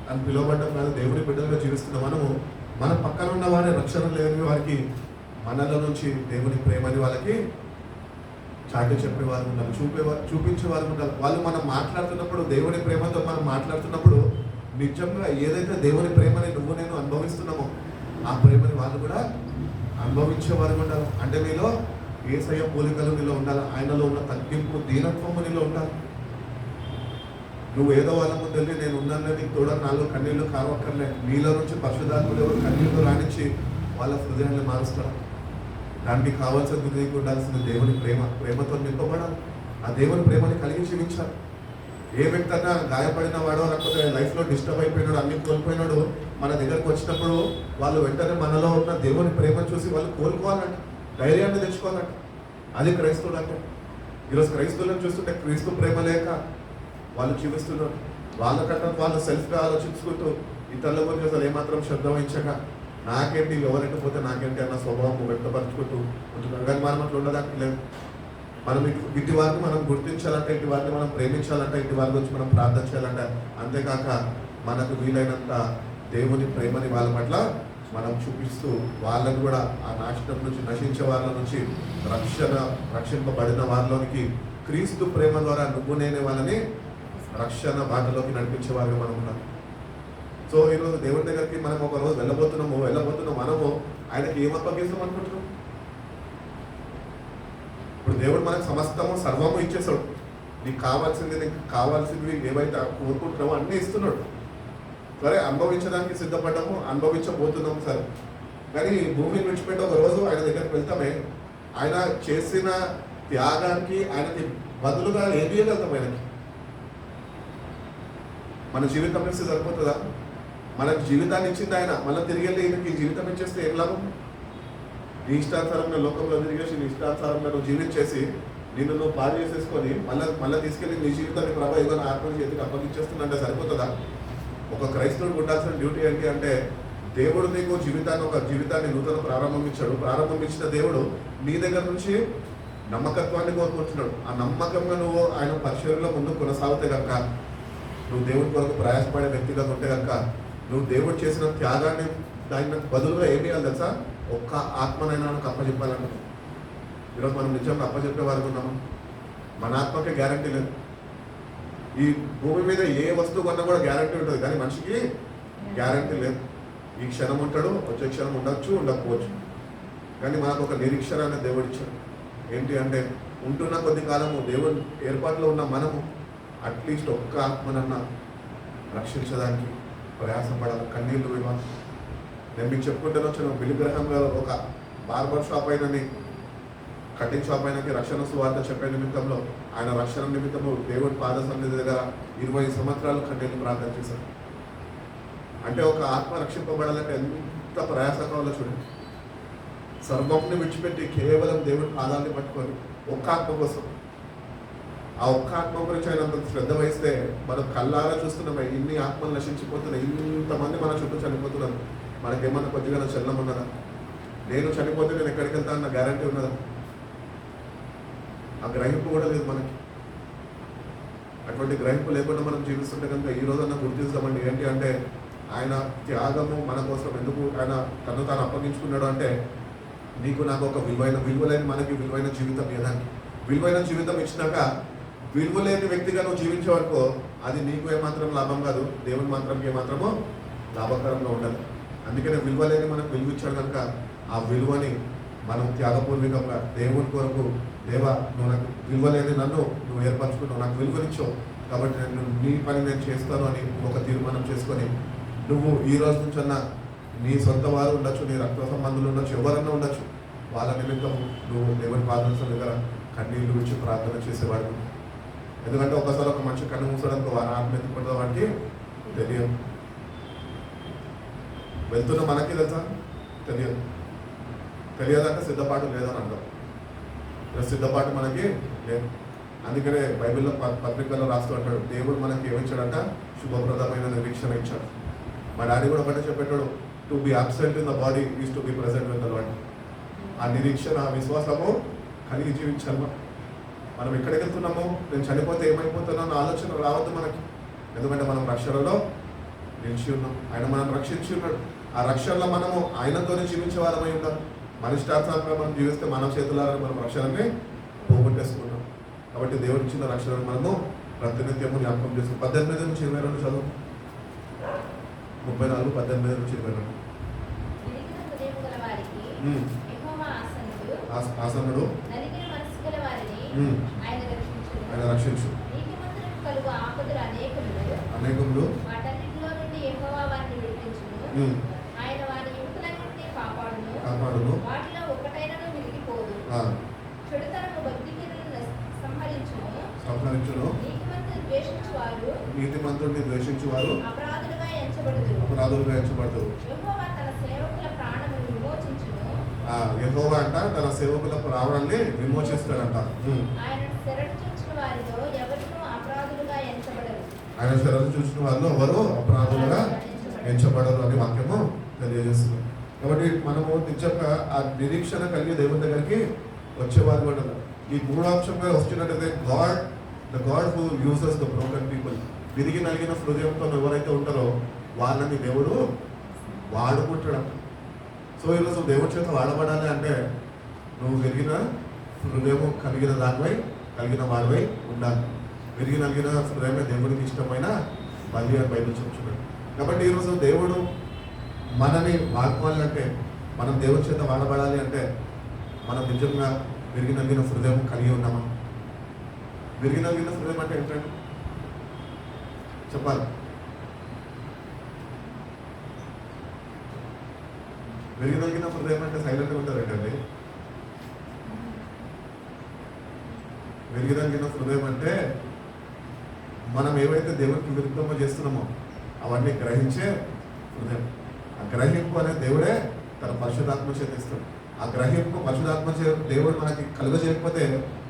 అని పిలువబడ్డం కాదు, దేవుని బిడ్డలుగా జీవిస్తున్న మనము మన పక్కన ఉన్న వారి రక్షణ లేని వారికి మనలో నుంచి దేవుని ప్రేమని వాళ్ళకి చాటి చెప్పేవారు ఉండాలి, చూపించేవారు ఉండాలి. వాళ్ళు మనం మాట్లాడుతున్నప్పుడు, దేవుని ప్రేమతో మనం మాట్లాడుతున్నప్పుడు నిజంగా ఏదైతే దేవుని ప్రేమని నువ్వు నేను అనుభవిస్తున్నామో ఆ ప్రేమని వాళ్ళు కూడా అనుభవించేవారు ఉండాలి. అంటే నీలో యేసయ్య పోలికలు నీలో ఉండాలి, ఆయనలో ఉన్న తగ్గింపు దీనత్వము నీలో ఉండాలి. నువ్వు ఏదో వాళ్ళ ముందు వెళ్ళి నేను ఉన్నాను నీకు తోడ నాలుగు కన్నీళ్లు కావక్కర్లే, నీలో నుంచి పరిశుద్ధాత్ముడు ఎవరు కన్నీళ్లు రాణించి వాళ్ళ హృదయాన్ని మారుస్తారు. దానికి కావాల్సింది నీకు ఉండాల్సిన దేవుని ప్రేమతో నింపబడాలి. ఆ దేవుని ప్రేమని కలిగి జీవించాలి. ఏ వ్యక్తి అన్నా గాయపడిన వాడో లేకపోతే లైఫ్లో డిస్టర్బ్ అయిపోయినాడు, అన్ని కోల్పోయినాడు, మన దగ్గరకు వచ్చినప్పుడు వాళ్ళు వెంటనే మనలో ఉన్న దేవుని ప్రేమను చూసి వాళ్ళు కోలుకోవాలంట, ధైర్యాన్ని తెచ్చుకోవాలంట. అది క్రైస్తవులు అంటే. ఈరోజు క్రైస్తవులను చూస్తుంటే క్రీస్తు ప్రేమ లేక వాళ్ళు జీవిస్తున్నారు. వాళ్ళకంటే వాళ్ళు సెల్ఫ్గా ఆలోచించుకుంటూ ఇతరుల గురించి అసలు ఏమాత్రం శ్రద్ధ వహించక నాకేంటి ఎవరంటే పోతే నాకేంటి అన్న స్వభావం వ్యక్తపరచుకుంటూ ఉంటున్నారు. కానీ మనం అట్లా ఉండడానికి లేదు. మనం ఇటు వారిని మనం గుర్తించాలంటే, ఇటు వారిని మనం ప్రేమించాలంటే, ఇటు వారి గురించి మనం ప్రార్థన చేయాలంటే, అంతేకాక మనకు వీలైనంత దేవుని ప్రేమని వాళ్ళ పట్ల మనం చూపిస్తూ వాళ్ళని కూడా ఆ నాశనం నుంచి, నశించే వాళ్ళ నుంచి రక్షింపబడిన వారిలోనికి క్రీస్తు ప్రేమ ద్వారా నువ్వు నేనే వాళ్ళని రక్షణ బాటలోకి నడిపించే వారిగా మనం ఉన్నాం. సో ఈరోజు దేవుని దగ్గరికి మనం ఒక రోజు వెళ్ళబోతున్నాం మనము ఆయనకి ఏం అప్పగిస్తాం అనుకుంటున్నాం? ఇప్పుడు దేవుడు మనకు సమస్తము సర్వము ఇచ్చేసాడు. నీకు కావాల్సింది ఏవైతే కోరుకుంటున్నామో అన్నీ ఇస్తున్నాడు. సరే, అనుభవించడానికి సిద్ధపడ్డాము, అనుభవించబోతున్నాము. సరే, కానీ భూమిని విడిచిపెట్టి ఒక రోజు ఆయన దగ్గరికి వెళ్తామే, ఆయన చేసిన త్యాగానికి ఆయనకి బదులుగా ఏం చేయగలుగుతాం? ఆయనకి మన జీవితం ఇస్తే సరిపోతుందా? మనకు జీవితాన్ని ఇచ్చింది ఆయన, మళ్ళీ తిరిగి వెళ్ళి ఈయనకి జీవితం ఇచ్చేస్తే ఏం లాభం? నీ ఇష్టానుసారంగా లోకంలో తిరిగేసి నీ ఇష్టానుసారంగా నువ్వు జీవించేసి నిన్ను నువ్వు పాడు చేసేసుకొని మళ్ళీ తీసుకెళ్ళి నీ జీవితాన్ని ప్రభావ ఏదైనా ఆత్మ చేతికి అప్పగించేస్తుందంటే సరిపోతుందా? ఒక క్రైస్తవుడికి ఉండాల్సిన డ్యూటీ ఏంటి అంటే, దేవుడు నీకు జీవితాన్ని నూతన ప్రారంభించిన దేవుడు నీ దగ్గర నుంచి నమ్మకత్వాన్ని కోరుకుంటున్నాడు. ఆ నమ్మకంగా నువ్వు ఆయన పరిచర్యలో ముందు కొనసాగితే కనుక, నువ్వు దేవుడి కొరకు ప్రయాసపడే వ్యక్తిగా ఉంటే కనుక, నువ్వు దేవుడు చేసిన త్యాగాన్ని దానికి బదులుగా ఏమి చేయాలి తెలుసా? ఒక్క ఆత్మనైనా నాకు అప్పచెప్పాలంట. ఈరోజు మనం నిజంగా అప్పచెప్పే వారికి ఉన్నాము. మన ఆత్మకే గ్యారంటీ లేదు. ఈ భూమి మీద ఏ వస్తువు కొన్నా కూడా గ్యారంటీ ఉంటుంది, కానీ మనిషికి గ్యారంటీ లేదు. ఈ క్షణం ఉంటాడు, వచ్చే క్షణం ఉండకపోవచ్చు. కానీ మనకు ఒక నిరీక్షణ అనే దేవుడు ఇచ్చాడు. ఏంటి అంటే, ఉంటున్న కొద్ది కాలము దేవుని ఏర్పాటులో ఉన్న మనము అట్లీస్ట్ ఒక్క ఆత్మనన్నా రక్షించడానికి ప్రయాసపడాలి, కన్నీళ్లు విడవాలి. నేను మీకు చెప్పుకుంటూనే వచ్చాను, బిలిగ్రహంలో ఒక బార్బర్ షాప్ అయినని, కటింగ్ షాప్ అయినకి రక్షణ సువార్త చెప్పే నిమిత్తంలో, ఆయన రక్షణ నిమిత్తము దేవుడి పాద సన్నిధి దగ్గర 20 సంవత్సరాలు కన్నీళ్లు ప్రార్థన చేశారు. అంటే ఒక ఆత్మ రక్షింపబడాలంటే ఎంత ప్రయాస కావాలో చూడండి. సర్వంని విడిచిపెట్టి కేవలం దేవుడి పాదాన్ని పట్టుకొని ఒక్క ఆత్మ కోసం, ఆ ఒక్క ఆత్మ గురించి ఆయన అంత శ్రద్ధ వహిస్తే, మనం కళ్ళారా చూస్తున్నాం ఇన్ని ఆత్మలు నశించిపోతున్నాయి, ఇంతమంది మన చుట్టూ చనిపోతున్నారు. మనకేమన్నా కొద్దిగా చలనం ఉన్నదా? నేను చనిపోతే నేను ఎక్కడికి వెళ్తా అన్న గ్యారంటీ ఉన్నదా? ఆ గ్రహింపు కూడా లేదు మనకి. అటువంటి గ్రహింపు లేకుండా మనం జీవిస్తుంటే కనుక ఈ రోజన్నా గుర్తిస్తామండి. ఏంటి అంటే, ఆయన త్యాగము మన కోసం ఎందుకు ఆయన తను తాను అప్పగించుకున్నాడు అంటే, నీకు నాకు ఒక విలువలేని మనకి విలువైన జీవితం ఇవ్వడానికి. విలువైన జీవితం ఇచ్చినాక విలువలేని వ్యక్తిగా నువ్వు జీవించేవనుకో, అది నీకు ఏమాత్రం లాభం కాదు, దేవుని మాత్రం ఏమాత్రమో లాభకరంగా ఉండదు. అందుకనే విలువలేని మనకు విలువ ఇచ్చాడు కనుక, ఆ విలువని మనం త్యాగపూర్వకంగా దేవుని కొరకు, దేవా నువ్వు నాకు విలువలేని నన్ను నువ్వు ఏర్పరచుకున్నావు, నాకు విలువనిచ్చావు కాబట్టి నేను నీ పని నేను చేస్తాను అని ఒక తీర్మానం చేసుకొని, నువ్వు ఈ రోజు నుంచన్నా నీ సొంత వారు ఉండొచ్చు, నీ రక్త సంబంధులు ఉండొచ్చు, ఎవరన్నా ఉండొచ్చు, వాళ్ళ నిమిత్తం నువ్వు దేవుని పాదాల దగ్గర కన్నీళ్ళు విడిచి ప్రార్థన చేసేవాడు. ఎందుకంటే ఒకసారి ఒక మనిషి కన్ను మూసడంతో వారి ఆత్మ ఎత్తుకుంటుందో వాడికి తెలియదు. వెళ్తున్న మనకి తెలుసా? తెలియదంటే సిద్ధపాటు లేదని అంటాం. సిద్ధపాటు మనకి లేదు. అందుకనే బైబిల్లో పత్రికల్లో రాస్తూ అంటాడు, దేవుడు మనకి ఏమిచ్చాడంట? శుభప్రదమైన నిరీక్షణ ఇచ్చాడు. మా డాడీ కూడా ఒకటే చెప్పేటాడు, to be absent in the body is to be present with the lord. ఆ నిరీక్షణ, ఆ విశ్వాసము కలిగి జీవించాలి. మనం ఎక్కడికి వెళ్తున్నాము, నేను చనిపోతే ఏమైపోతున్నాను ఆలోచన రావద్దు మనకి. ఎందుకంటే మనం రక్షణలో నిలిచి ఉన్నాం. ఆయన మనం రక్షించి ఉన్నాడు. ఆ రక్షణలో మనము ఆయనతోనే జీవించే వారమై ఉంటాం. మన ఇష్టార్థంగా మనం జీవిస్తే మన చేతులారా మనం రక్షణని పోగొట్టేసుకున్నాం. కాబట్టి దేవుడు ఇచ్చిన రక్షణను మనము ప్రతినిత్యము జ్ఞాపకం చేస్తాం. 18 నుంచి 22 చదువు. 34, 18 నుంచి 22. ఆసనుడు ఆయన రక్షించు. అనేకములు కాపాడును. సంహరించును. నీతిమంతుడిని ద్వేషించు వారు అపరాధులుగా ఎంచబడతారు. యెహోవా అంట తన సేవకుల ప్రాణాన్ని విమోచిస్తాడంట. ఆయన శరణు చూసిన వారిలో ఎవరు అపరాధులుగా ఎంచబడరు అని వాక్యము తెలియజేస్తుంది. కాబట్టి మనము నిజంగా ఆ నిరీక్షణ కలిగి దేవుని దగ్గరికి వచ్చేవారు కూడా ఈ 3వ అంశంగా వస్తున్నట్టయితే the God who uses the broken people. విరిగి నలిగిన హృదయంతో ఎవరైతే ఉంటారో వాళ్ళని దేవుడు వాడుకుంటాడు. సో ఈరోజు దేవుడి చేత వాడబడాలి అంటే నువ్వు విరిగిన హృదయము కలిగిన వాడివై ఉండాలి. విరిగి నలిగిన హృదయమే దేవుడికి ఇష్టమైన బలి అని బైబిల్ చెప్తున్నాడు. కాబట్టి ఈరోజు దేవుడు మనని వాడుకోవాలంటే, మనం దేవుడి చేత వాడబడాలి అంటే మనం నిజంగా విరిగి నలిగిన హృదయం కలిగి ఉన్నామా? విరిగి నలిగిన హృదయం అంటే ఏంటంటే చెప్పాలి. విరిగి నలిగిన హృదయం అంటే సైలెంట్గా ఉంటారు ఏంటండి? విరిగి నలిగిన హృదయం అంటే మనం ఏవైతే దేవుడికి విరుద్ధంగా చేస్తున్నామో అవన్నీ గ్రహించే హృదయం. ఆ గ్రహింపు అనే దేవుడే తన పరిశుద్ధాత్మ చేత ఇస్తాడు. ఆ గ్రహింపు పరిశుద్ధాత్మ దేవుడు మనకి కలుగజేయకపోతే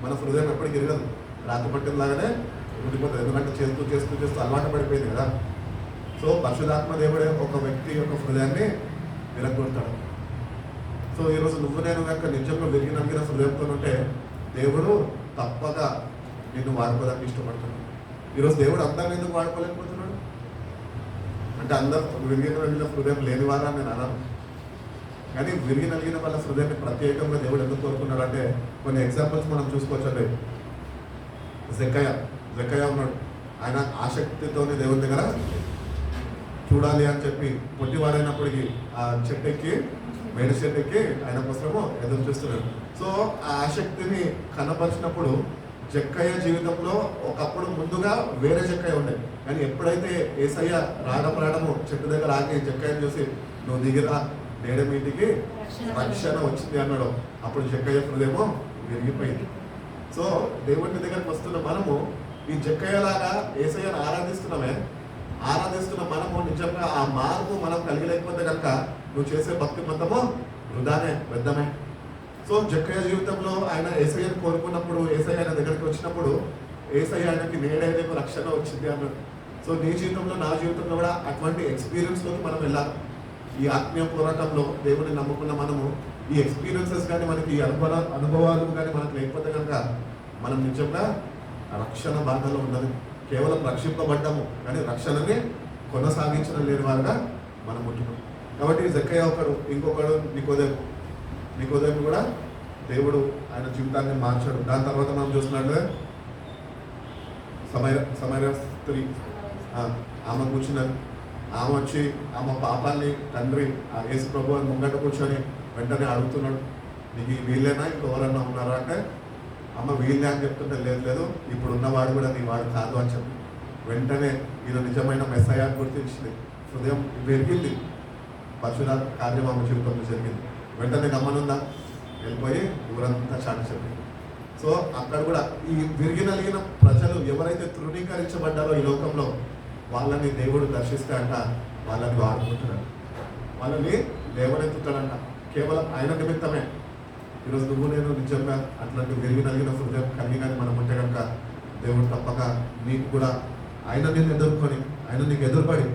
మన హృదయం ఎప్పటికి ఎరగదు. రాతి పట్టినలాగానే ఉండిపోతుంది. ఎందుకంటే చేస్తూ అలవాటు పడిపోయింది కదా. సో పరిశుద్ధాత్మ దేవుడే ఒక వ్యక్తి యొక్క హృదయాన్ని విరగొడతాడు. సో ఈరోజు నువ్వు నేను కనుక నిజంగా విరిగి నలిగిన హృదయంతో ఉంటే దేవుడు తప్పక నిన్ను వాడుకోవడానికి ఇష్టపడుతున్నాడు. ఈరోజు దేవుడు అందరిని ఎందుకు వాడుకోలేకపోతున్నాడు అంటే అందరూ విరిగి నలిగిన హృదయం లేని వారా నేను అన్నాను. కానీ విరిగి నలిగిన వాళ్ళ హృదయాన్ని ప్రత్యేకంగా దేవుడు ఎందుకు కోరుకున్నాడు అంటే కొన్ని ఎగ్జాంపుల్స్ మనం చూసుకోవచ్చు. అంటే జక్కయ్య ఉన్నాడు. ఆయన ఆసక్తితోనే దేవుని దగ్గర చూడాలి అని చెప్పి పొట్టివాడైనప్పటికీ ఆ మేడి చెట్టు ఎక్కి ఆయన కోసము ఎదురు చూస్తున్నాడు. సో ఆ ఆసక్తిని కనపరిచినప్పుడు జక్కయ్య జీవితంలో ఒకప్పుడు ముందుగా వేరే జక్కయ్య ఉండే. కానీ ఎప్పుడైతే యేసయ్య రావడము చెట్టు దగ్గర ఆగి జక్కయ్యను చూసి నువ్వు దిగిరా నేడ మీటికి రక్షణ వచ్చింది అన్నాడు. అప్పుడు జక్కయ్య హృదయము విరిగిపోయింది. సో దేవుని దగ్గరకు వస్తున్న మనము ఈ జక్కయ్యలాగా యేసయ్యను ఆరాధిస్తున్న మనము నిజంగా ఆ మార్పు మనం కలిగలేకపోతే కనుక నువ్వు చేసే భక్తి మొత్తము వృధానే, వ్యర్థమే. సో జక్కయ్య జీవితంలో ఆయన యేసయ్యను కోరుకున్నప్పుడు, యేసయ్య ఆయన దగ్గరికి వచ్చినప్పుడు యేసయ్య ఆయనకి నేడైతే రక్షణ వచ్చింది అన్నాడు. సో నీ జీవితంలో నా జీవితంలో కూడా అటువంటి ఎక్స్పీరియన్స్లోకి మనం వెళ్ళాలి. ఈ ఆత్మీయ పోరాటంలో దేవుని నమ్ముకున్న మనము ఈ ఎక్స్పీరియన్సెస్ కానీ మనకి ఈ అనుభవాలు కానీ మనకు లేకపోతే కనుక మనం నిజంగా రక్షణ బాధలో ఉన్నది. కేవలం రక్షింపబడ్డాము కానీ రక్షణని కొనసాగించడం లేని వారుగా మనం ఉంటున్నాం. కాబట్టి జక్కయ్య ఒకడు, ఇంకొకడు నికోదేము కూడా దేవుడు ఆయన జీవితాన్ని మార్చాడు. దాని తర్వాత మనం చూసినట్లే సమరయ స్త్రీ ఆమె కూర్చున్నది. ఆమె వచ్చి ఆమె పాపాన్ని తండ్రి యేసు ప్రభు అని ముంగట కూర్చొని వెంటనే అడుగుతున్నాడు, నీకు వీళ్ళేనా ఇంకెవరన్నా ఉన్నారా అంటే అమ్మ వీళ్ళే అని చెప్తుంటే లేదు ఇప్పుడు ఉన్నవాడు కూడా నీ వాడు కాదు అని చెప్పి వెంటనే ఈయన నిజమైన మెస్సయ్య గుర్తించింది. హృదయం పెరిగింది. పరిశుద్ధాత్మ కార్యం ఆమె జీవితంలో జరిగింది. వెంటనే గమనుందా వెళ్ళిపోయి ఊరంతా చాటి చెప్పింది. సో అక్కడ కూడా ఈ విరిగి నలిగిన ప్రజలు ఎవరైతే తృణీకరించబడ్డారో ఈ లోకంలో వాళ్ళని దేవుడు దర్శిస్తాడంట, వాళ్ళని వాడుకుంటున్నాడు, వాళ్ళని లేవనెత్తుతాడంట. కేవలం ఆయన నిమిత్తమే. ఈరోజు నువ్వు నేను నిజంగా అట్లాంటి విరిగి నలిగిన హృదయం కలిగినని మనం ఉంటే కనుక దేవుడు తప్పక నీకు కూడా ఆయన నిన్ను ఎదుర్కొని ఆయన నీకు ఎదురుపడి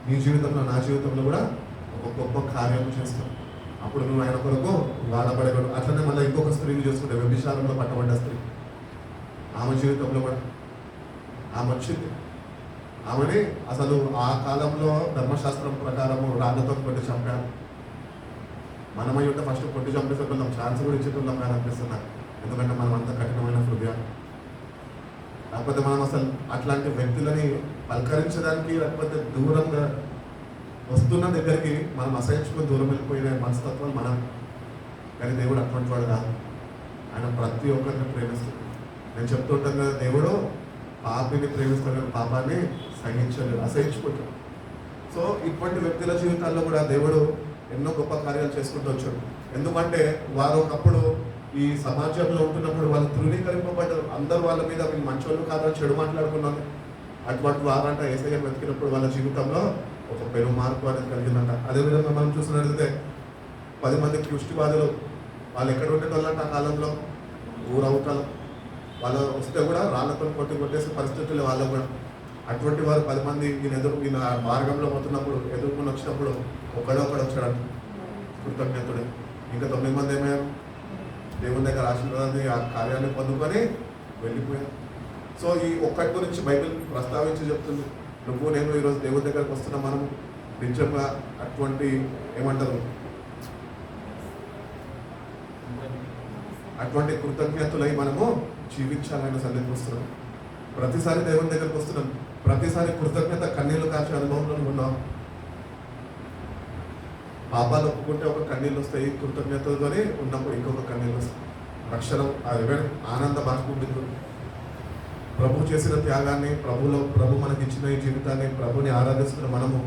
నీ జీవితంలో నా జీవితంలో కూడా ఒక గొప్ప కార్యం చేస్తాం. అప్పుడు నువ్వు ఆయన కొరకు వాడబడగలవు. అట్లనే మళ్ళీ ఇంకొక స్త్రీని చూసుకుంటే వ్యభిచారంలో పట్టబడ్డ స్త్రీ, ఆమె జీవితంలో కూడా ఆమె వచ్చింది. ఆమెని అసలు ఆ కాలంలో ధర్మశాస్త్రం ప్రకారము రాళ్ళతో కొట్టి చంపారు. మనమై ఉంటే ఫస్ట్ కొట్టి చంపేసేటోళ్ళం, ఛాన్స్ కూడా ఇచ్చేటోళ్ళం కానీ అనిపిస్తుంది. ఎందుకంటే మనం అంత కఠినమైన హృదయం. లేకపోతే మనం అసలు అట్లాంటి వ్యక్తులని పలకరించడానికి, లేకపోతే దూరంగా వస్తున్న దగ్గరికి మనం అసహించుకొని దూరం వెళ్ళిపోయిన మనస్తత్వాలు మనం. కానీ దేవుడు అటువంటి వాడు కాదు. ఆయన ప్రతి ఒక్కరిని ప్రేమిస్తుంది. నేను చెప్తుంటాను కదా, దేవుడు పాపిని ప్రేమిస్తాడు, పాపాన్ని సహించలేదు, అసహించుకుంటాడు. సో ఇటువంటి వ్యక్తుల జీవితాల్లో కూడా దేవుడు ఎన్నో గొప్ప కార్యాలు చేసుకుంటూ వచ్చాడు. ఎందుకంటే వారు ఒకప్పుడు ఈ సమాజంలో ఉంటున్నప్పుడు వాళ్ళు తృణీకరింపబడ్డారు. అందరూ వాళ్ళ మీద వీళ్ళు మంచోళ్ళు కాదని చెడు మాట్లాడుకున్నారు. అటువంటి వారంట యేసయ్యను వెతికినప్పుడు వాళ్ళ జీవితంలో ఒక పెను మార్పు అనేది కలిగిందంట. అదేవిధంగా మనం చూసినట్లయితే 10 మంది కుష్టివాదులు వాళ్ళు ఎక్కడ ఉండేటోళ్ళంట ఆ కాలంలో, ఊరవతల. వాళ్ళు వస్తే కూడా రాళ్ళతో కొట్టేసే పరిస్థితులు వాళ్ళు కూడా. అటువంటి వారు 10 మంది ఈయన మార్గంలో పోతున్నప్పుడు ఎదుర్కొని వచ్చినప్పుడు ఒకడు వచ్చాడు కృతజ్ఞతుడే. ఇంకా 9 మంది ఏమయ్యారు? దేవుని దగ్గర ఆశీర్వాదాన్ని, ఆ కార్యాన్ని పొందుకొని వెళ్ళిపోయారు. సో ఈ ఒక్కటి గురించి బైబిల్ ప్రస్తావించి చెప్తుంది. నువ్వు నేను ఈరోజు దేవుని దగ్గరకు వస్తున్న మనము నిజంగా అటువంటి ఏమంటారు, అటువంటి కృతజ్ఞతలై మనము జీవించాలని సన్నిధిస్తున్నాం. ప్రతిసారి దేవుని దగ్గరకు వస్తున్నాం, ప్రతిసారి కృతజ్ఞత కన్నీళ్లు కాచే అనుభవంలో ఉన్నాం. పాపాలు ఒప్పుకుంటే ఒక కన్నీళ్ళు వస్తాయి, కృతజ్ఞతతోనే ఉన్నప్పుడు ఇంకొక కన్నీళ్ళు వస్తాయి. రక్షణ ఆనంద బాష్పం బిందువు. ప్రభు చేసిన త్యాగాన్ని, ప్రభు మనకి ఇచ్చిన ఈ జీవితాన్ని, ప్రభుని ఆరాధిస్తున్న మనము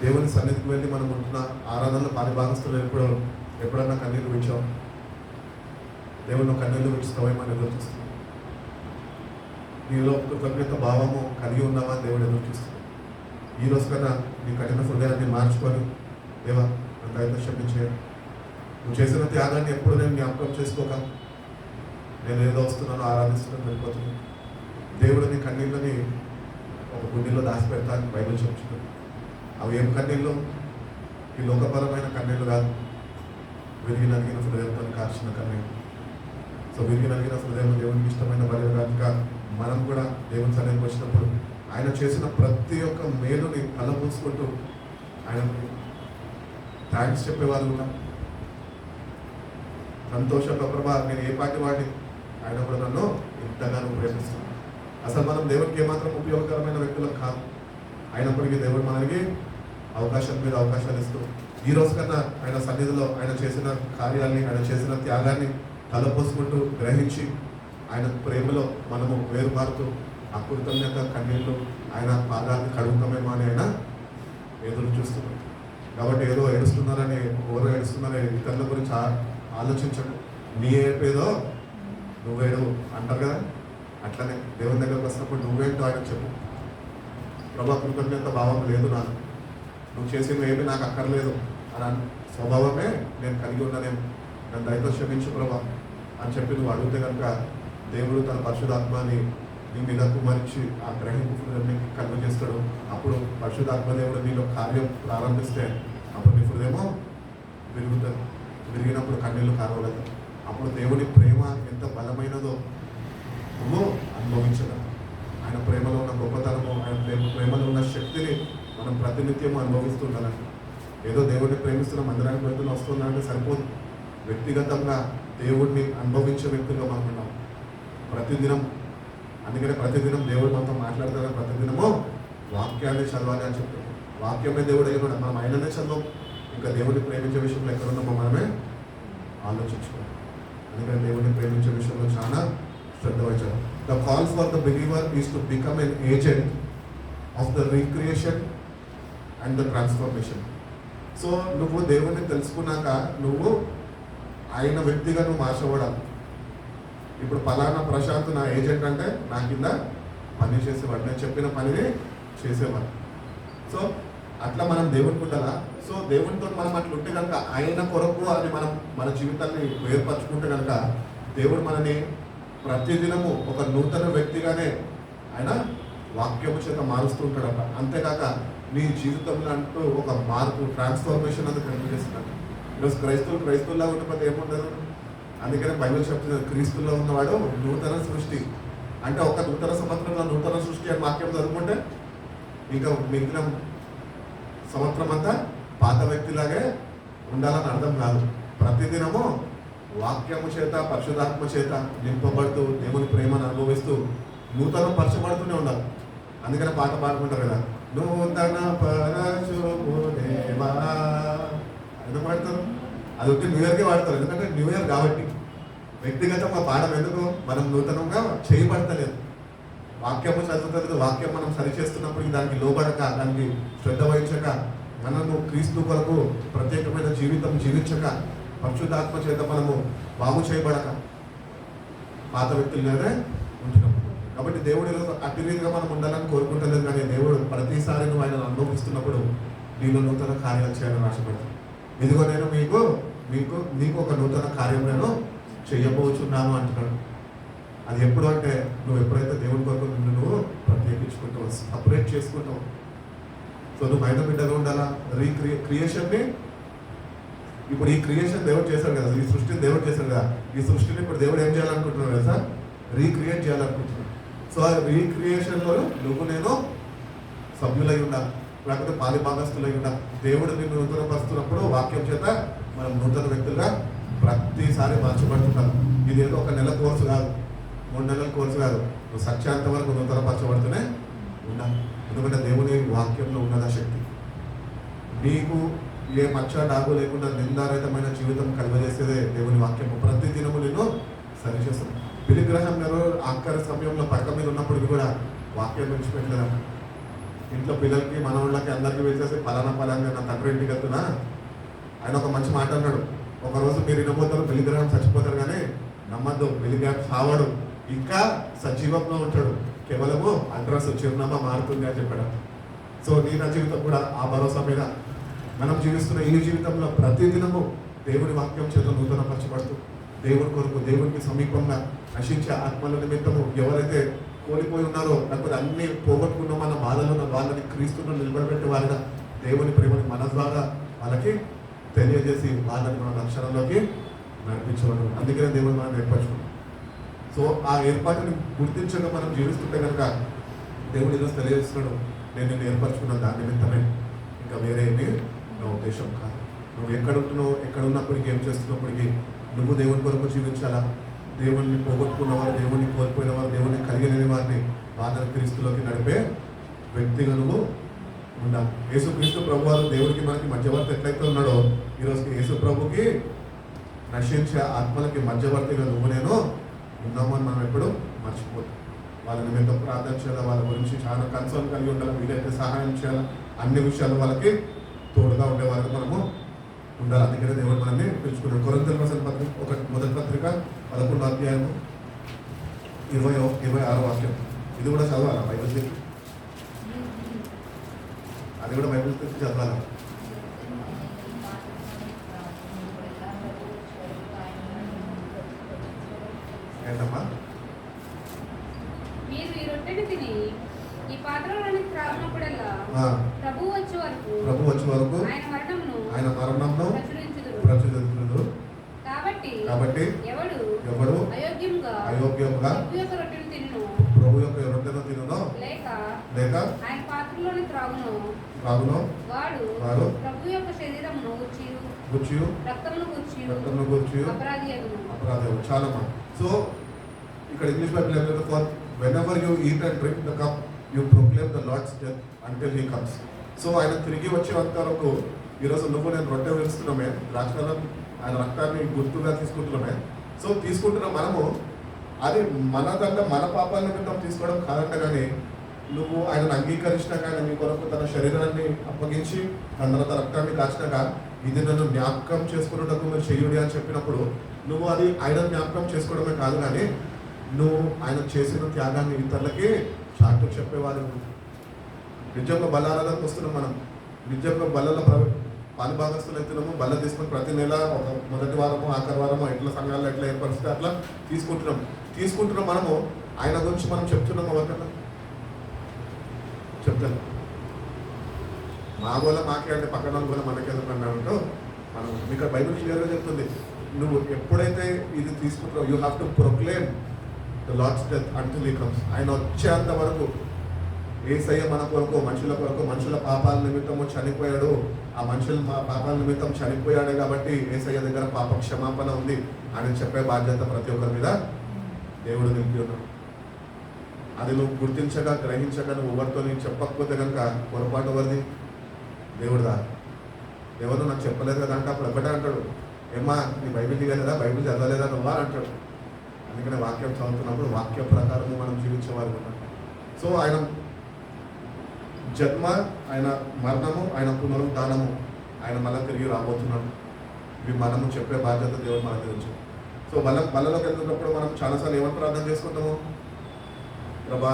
దేవుని సన్నిధికి వెళ్ళి మనం ఉంటున్న ఆరాధనలో పారిభాగస్తులు ఎప్పుడన్నా కన్నీళ్ళు విడిచాం? దేవుని కన్నీళ్ళు విడుస్తామేమని ఎదురు చూస్తున్నాం. నీలో కృతజ్ఞత భావము కలిగి ఉన్నామని దేవుడు ఎదురు చూస్తున్నాం. ఈ రోజు కన్నా నీ కఠిన హృదయాన్ని మార్చుకొని, దేవా నన్ను అయితే క్షమించేయండి, నువ్వు చేసిన త్యాగాన్ని ఎప్పుడు నేను జ్ఞాపకం చేసుకోక నేను ఏదో వస్తున్నాను ఆరాధిస్తున్నాను వెళ్ళిపోతున్నాను. దేవుడు నీ కన్నీళ్ళని ఒక గుండెలో దాచిపెడతాను బైబిల్ చెప్తున్నాను. అవి ఏం కన్నీళ్ళు? ఈ లోకపరమైన కన్నీళ్ళు కాదు, విరిగి నలిగిన హృదయంతో కార్చిన కన్నీళ్ళు. సో విరిగి నలిగిన హృదయం దేవునికి ఇష్టమైన బలి కనుక మనం కూడా దేవుని సన్నిధికి వచ్చినప్పుడు ఆయన చేసిన ప్రతి ఒక్క మేలుని తలపూసుకుంటూ ఆయన థ్యాంక్స్ చెప్పేవాళ్ళు కూడా. సంతోషంగా ప్రభా నేను ఏ పాటి వాడిని, ఆయన కూడా నన్ను ఇంతగానో ప్రేమిస్తున్నాను. అసలు మనం దేవుడికి ఏమాత్రం ఉపయోగకరమైన వ్యక్తులం కాదు. అయినప్పటికీ దేవుడు మనకి అవకాశం మీద అవకాశాలు ఇస్తూ ఈ రోజు కన్నా ఆయన సన్నిధిలో ఆయన చేసిన కార్యాలని, ఆయన చేసిన త్యాగాన్ని తలపోసుకుంటూ గ్రహించి ఆయన ప్రేమలో మనము వేరుపారుతూ ఆ కృతజ్ఞత కన్నీళ్ళు ఆయన పాదాన్ని కడుగుతామేమో అని ఆయన ఎదురు చూస్తున్నాం. కాబట్టి ఏదో ఏడుస్తున్నారని, ఎవరో ఏడుస్తున్నారని ఇతరుల గురించి ఆలోచించకు. నీ ఏపేదో నువ్వేడు అంటారు కదా, అట్లనే దేవుని దగ్గరకు వస్తున్నప్పుడు నువ్వేంటో ఆయన చెప్పు. ప్రభా కృతజ్ఞత భావం లేదు నాకు, నువ్వు చేసినవి ఏమి నాకు అక్కర్లేదు అని స్వభావమే నేను కలిగి ఉన్నానేమో, నన్ను దయతో క్షమించు ప్రభా అని చెప్పి నువ్వు అడిగితే కనుక దేవుడు తన పరిశుద్ధాత్మని నీ మీద కుమరించి ఆ గ్రహింపు నీకు కలుగు చేస్తాడు. అప్పుడు పరిశుద్ధాత్మ దేవుడు నీలో కార్యం ప్రారంభిస్తే అప్పుడు నీ హృదయమో విరుగుతుంది. విరిగినప్పుడు కన్నీళ్ళు కారవలేదు. అప్పుడు దేవుని ప్రేమ ఎంత బలమైనదో నువ్వు అనుభవించడం. ఆయన ప్రేమలో ఉన్న గొప్పతనము, ఆయన ప్రేమలో ఉన్న శక్తిని మనం ప్రతినిత్యము అనుభవిస్తుండాలని. ఏదో దేవుడిని ప్రేమిస్తున్న మందిరానికి వెళ్తున్న వస్తుందంటే సరిపోదు. వ్యక్తిగతంగా దేవుడిని అనుభవించే వ్యక్తులుగా మనం ఉన్నాం ప్రతిదినం. అందుకనే ప్రతిదినం దేవుడు మనతో మాట్లాడతారు. ప్రతిదినము వాక్యాన్ని చదవాలి అని చెప్తాం. వాక్యమే దేవుడు అయి కూడా మనం ఆయననే చదవం. ఇంకా దేవుడిని ప్రేమించే విషయంలో ఎక్కడ ఉన్నామో మనమే ఆలోచించుకోవాలి. అందుకని దేవుడిని ప్రేమించే విషయంలో చాలా శ్రద్ధ వహించాలి. The call for the believer is to become an agent of the recreation and the transformation. So నువ్వు దేవుడిని తెలుసుకున్నాక నువ్వు ఆయన వ్యక్తిగా నువ్వు మార్చబడాలి. ఇప్పుడు పలానా ప్రశాంత్ నా ఏజెంట్ అంటే నా కింద పని చేసేవాడు, నేను చెప్పిన పనిని చేసేవాడు. సో అట్లా మనం దేవుడికి ఉండాలా. సో దేవునితో మనం అట్లా ఉంటే కనుక ఆయన కొరకు అది మనం మన జీవితాన్ని ఏర్పరచుకుంటే కనుక దేవుడు మనని ప్రతిదినము ఒక నూతన వ్యక్తిగానే ఆయన వాక్యము చేత మారుస్తూ ఉంటాడట. అంతేకాక నీ జీవితంలో అంటూ ఒక మార్పు, ట్రాన్స్ఫర్మేషన్ అనేది కనిపిస్తున్నాడు. ఈరోజు క్రైస్తవుల్లా ఉండిపోతే ఏముండదు. అందుకనే బైబిల్ చెప్తుంది క్రీస్తుల్లో ఉన్నవాడు నూతన సృష్టి. అంటే ఒక నూతన సంవత్సరంలో నూతన సృష్టి అని వాక్యం చదువుకుంటే ఇంకా మిగిలిన సంవత్సరం అంతా పాత వ్యక్తిలాగే ఉండాలని అర్థం కాదు. ప్రతిదినము వాక్యము చేత పరిశుద్ధాత్మ చేత నింపబడుతూ దేవుని ప్రేమను అనుభవిస్తూ నూతన పరచబడుతూనే ఉండాలి. అందుకనే పాట పాడుకుంటారు కదా, నూతన పరచుకునేవా ఎందుకు పాడతారు? అది ఒకటి న్యూ ఇయర్కే వాడతారు, ఎందుకంటే న్యూ ఇయర్ కాబట్టి. వ్యక్తిగతంగా పాడడం ఎందుకు? మనం నూతనంగా చేయబడతలేదు. వాక్యము చదువుతలేదు, వాక్యం మనం సరిచేస్తున్నప్పుడు దానికి లోబడక, దానికి శ్రద్ధ వహించక, మనము క్రీస్తు కొరకు ప్రత్యేకమైన జీవితం జీవించక, పరిశుద్ధాత్మ చేత మనము బాగు చేయబడక పాత వ్యక్తులుగానే ఉంటున్నాం. కాబట్టి దేవుడు అట్టి రీతిగా మనం ఉండాలని కోరుకుంటలేదు, కానీ దేవుడు ప్రతిసారి నువ్వు ఆయన అనుభవిస్తున్నప్పుడు నీలో నూతన కార్యాలు చేయాలని ఆశపడతాను. ఇదిగో నేను నీకు ఒక నూతన కార్యం నేను చేయబోచున్నాను అంటున్నాడు. అది ఎప్పుడు అంటే నువ్వు ఎప్పుడైతే దేవుడి కొరకు నువ్వు ప్రత్యేకించుకుంటావు, సపరేట్ చేసుకుంటావు. సో నువ్వు మైన బిడ్డగా ఉండాలా. క్రియేషన్ని ఇప్పుడు ఈ క్రియేషన్ దేవుడు చేశాడు కదా, ఈ సృష్టిని దేవుడు చేశాడు కదా, ఈ సృష్టిని ఇప్పుడు దేవుడు ఏం చేయాలనుకుంటున్నాడు కదా సార్? రీక్రియేట్ చేయాలనుకుంటున్నాడు. సో ఆ రీక్రియేషన్లో నేను సభ్యులై ఉండాలి, లేకపోతే పాలి భాగస్తులై ఉండాలి. దేవుడు నిన్ను నూతనపరుస్తున్నప్పుడు వాక్యం చేత మనం నూతన వ్యక్తులుగా ప్రతిసారి మార్చబడుతున్నాం. ఇది ఏదో ఒక నెల కోర్సు కాదు, 3 నెలల కోర్సు కాదు. నువ్వు సత్యాంత వరకు నూతనపరచబడుతూనే ఉండాలి. ఎందుకంటే దేవుని వాక్యంలో ఉన్నదా శక్తి. నీకు ఏ మచ్చ డాగు లేకుండా నిందారహితమైన జీవితం కలుగజేసేదే దేవుని వాక్యము. ప్రతి దినము నిన్ను సరిచేస్తాం. పిలిగ్రహం గారు ఆఖరి సమయంలో పడక మీద ఉన్నప్పటికీ కూడా వాక్యం విడిచిపెట్టలేదా? ఇంట్లో పిల్లలకి మనవాళ్ళకి అందరికీ వేసేసి పలానా నా తండ్రి ఇంటికి వెళ్తున్నా. ఆయన ఒక మంచి మాట అన్నాడు, ఒకరోజు మీరు వినబోతారు పిలిగ్రహం చచ్చిపోతారు, కానీ నమ్మద్దు, పిలిగ్రహం సావాడు, ఇంకా సజీవంలో ఉంటాడు, కేవలము అడ్రస్ చిరునామా మారుతుంది అని చెప్పాడు. సో నా జీవితం కూడా ఆ భరోసా మీద మనం జీవిస్తున్న ఈ జీవితంలో ప్రతిదినము దేవుని వాక్యం చేత నూతన పరచబడుతూ దేవుని కొరకు దేవునికి సమీపంగా నశించే ఆత్మల నిమిత్తము ఎవరైతే కోల్పోయి ఉన్నారో, లేకపోతే అన్ని పోగొట్టుకున్నామన్న బాధలు ఉన్న వాళ్ళని క్రీస్తును నిలబెట్టే వారిగా దేవుని ప్రేమని మన ద్వారా వాళ్ళకి తెలియజేసి వాళ్ళని మన అక్షరంలోకి నడిపించవడం. అందుకనే దేవుని మనం ఏర్పరచుకున్నాం. సో ఆ ఏర్పాటుని గుర్తించగా మనం జీవిస్తుంటే కనుక దేవుడు ఈరోజు తెలియజేస్తున్నాడు, నేను నిన్ను ఏర్పరచుకున్న దాని నిమిత్తమే, ఇంకా వేరే ఏమీ నా ఉద్దేశం కాదు. నువ్వు ఎక్కడ ఉంటున్నావు, ఎక్కడ ఉన్నప్పటికీ ఏం చేస్తున్నప్పటికీ నువ్వు దేవుని కొరకు జీవించాలా. దేవుణ్ణి పోగొట్టుకున్నవారు, దేవుణ్ణి కోల్పోయిన వారు, దేవుణ్ణి కలిగిన వారిని వాళ్ళని క్రీస్తులోకి నడిపే వ్యక్తిగా నువ్వు ఉండాలి. యేసుక్రీస్తు ప్రభు వారు దేవుడికి మనకి మధ్యవర్తి ఎట్లయితే ఉన్నాడో, ఈరోజు యేసు ప్రభుకి నశించే ఆత్మలకి మధ్యవర్తిగా నువ్వు నేను ఉన్నామని మనం ఎప్పుడు మర్చిపోతాం. వాళ్ళ నిమిత్తం ప్రార్థన చేయాలి, వాళ్ళ గురించి చాలా కన్సర్న్ కలిగి ఉండాలి, వీలైతే సహాయం చేయాలి, అన్ని విషయాలు వాళ్ళకి తోడుగా ఉండే వాళ్ళకి మనము ఉండాలి. అందుకనే దేవుడు మనల్ని పిలుచుకున్నాడు. కొరింథీయులకు రాసిన పత్రిక మొదటి పత్రిక 11వ అధ్యాయము 26వ వాక్యం. ఇది కూడా చదవాలా బైబిల్ తెచ్చి? అది కూడా బైబిల్ తెచ్చి చదవాలా? ఏంటమ్మా? మీరు ఈ రొట్టెని తిని ఈ పాత్రలోని త్రాగినప్పుడల్లా ప్రభువు వచ్చే వరకు ఆయన మరణంను ప్రచురించుదురు. కాబట్టి ఎవడు అయోగ్యంగా ప్రభు యొక్క రొట్టెను తినునో లేక ఆయన పాత్రలోని త్రాగునో వాడు ప్రభు యొక్క శరీరమును గుచ్చియు రక్తమును గుచ్చియు అపరాధి. చాలా సో ఇక్కడ English Bible for whenever you eat and drink the cup you proclaim the Lord's death until he comes. So ఆయన తిరిగి వచ్చేంత వరకు ఈరోజు నువ్వు నేను రొట్టె వేస్తున్నామే, ద్రాక్షారం ఆయన రక్తాన్ని గుర్తుగా తీసుకుంటున్నామే. సో తీసుకుంటున్న మనము అది మనదంటే మన పాపాల నిమిత్తం తీసుకోవడం కాదంట, కానీ నువ్వు ఆయనను అంగీకరించినాక, ఆయన నీ కొరకు తన శరీరాన్ని అప్పగించి తన తర్వాత రక్తాన్ని కాచినాక, ఇది నన్ను జ్ఞాపకం చేసుకున్నటకు మీరు చెయ్యుడి అని చెప్పినప్పుడు నువ్వు అది ఆయన జ్ఞాపకం చేసుకోవడమే కాదు, కానీ నువ్వు ఆయన చేసిన త్యాగాన్ని ఇతరులకి చాటు చెప్పేవారు. నిజంగా బలారాధనకు వస్తున్నాం మనం, నిజంగా బలలో పాలుభాగస్తులు అవుతున్నాము. బల్ల తీసుకొని ప్రతి నెల ఒక మొదటి వారము ఆఖరి వారము ఎట్లా సంఘాల్లో ఎట్లా ఏర్పరిస్తే అట్లా తీసుకుంటున్నాం మనము. ఆయన గురించి మనం చెప్తున్నాము, ఎవరికన్నా చెప్తాను. మా గోళ మాకే అంటే పక్కన కూడా మనకెందుకన్నా మనం మీకు బైబిల్ క్లియర్గా చెప్తుంది. నువ్వు ఎప్పుడైతే ఇది తీసుకుంటావు, you have to proclaim the lord's death until he comes. ఆయన వచ్చేంత వరకు యేసయ్య మన కొరకు, మనుషుల కొరకు, మనుషుల పాపాల నిమిత్తము చనిపోయాడు. ఆ మనుషుల పాపాల నిమిత్తం చనిపోయాడు కాబట్టి యేసయ్య దగ్గర పాప క్షమాపణ ఉంది అని చెప్పే బాధ్యత ప్రతి ఒక్కరి మీద దేవుడు నిలిపి ఉన్నాడు. అది నువ్వు గుర్తించగా, గ్రహించగా, నువ్వు ఎవరితో నీకు చెప్పకపోతే కనుక పొరపాటు ఎవరిది? దేవుడుదా. ఎవరు నాకు చెప్పలేదు కదా అంటే అప్పుడు ఒకటే అంటాడు, ఏమ్మా నీ బైబిల్ దిగలేదా, బైబిల్ చదవలేదా నువ్వా అంటాడు. అందుకనే వాక్యం చదువుతున్నప్పుడు వాక్య ప్రకారం మనం జీవించేవారు ఉన్నాం. సో ఆయన జన్మ, ఆయన మరణము, ఆయన పునరుద్ధానము, ఆయన మళ్ళీ తిరిగి రాబోతున్నాడు. ఇవి మనము చెప్పే బాధ్యత దేవుడు మన గురించి. సో బలలోకి వెళ్తున్నప్పుడు మనం చాలాసార్లు ఏమని ప్రార్థన చేసుకుంటాము? ప్రభా,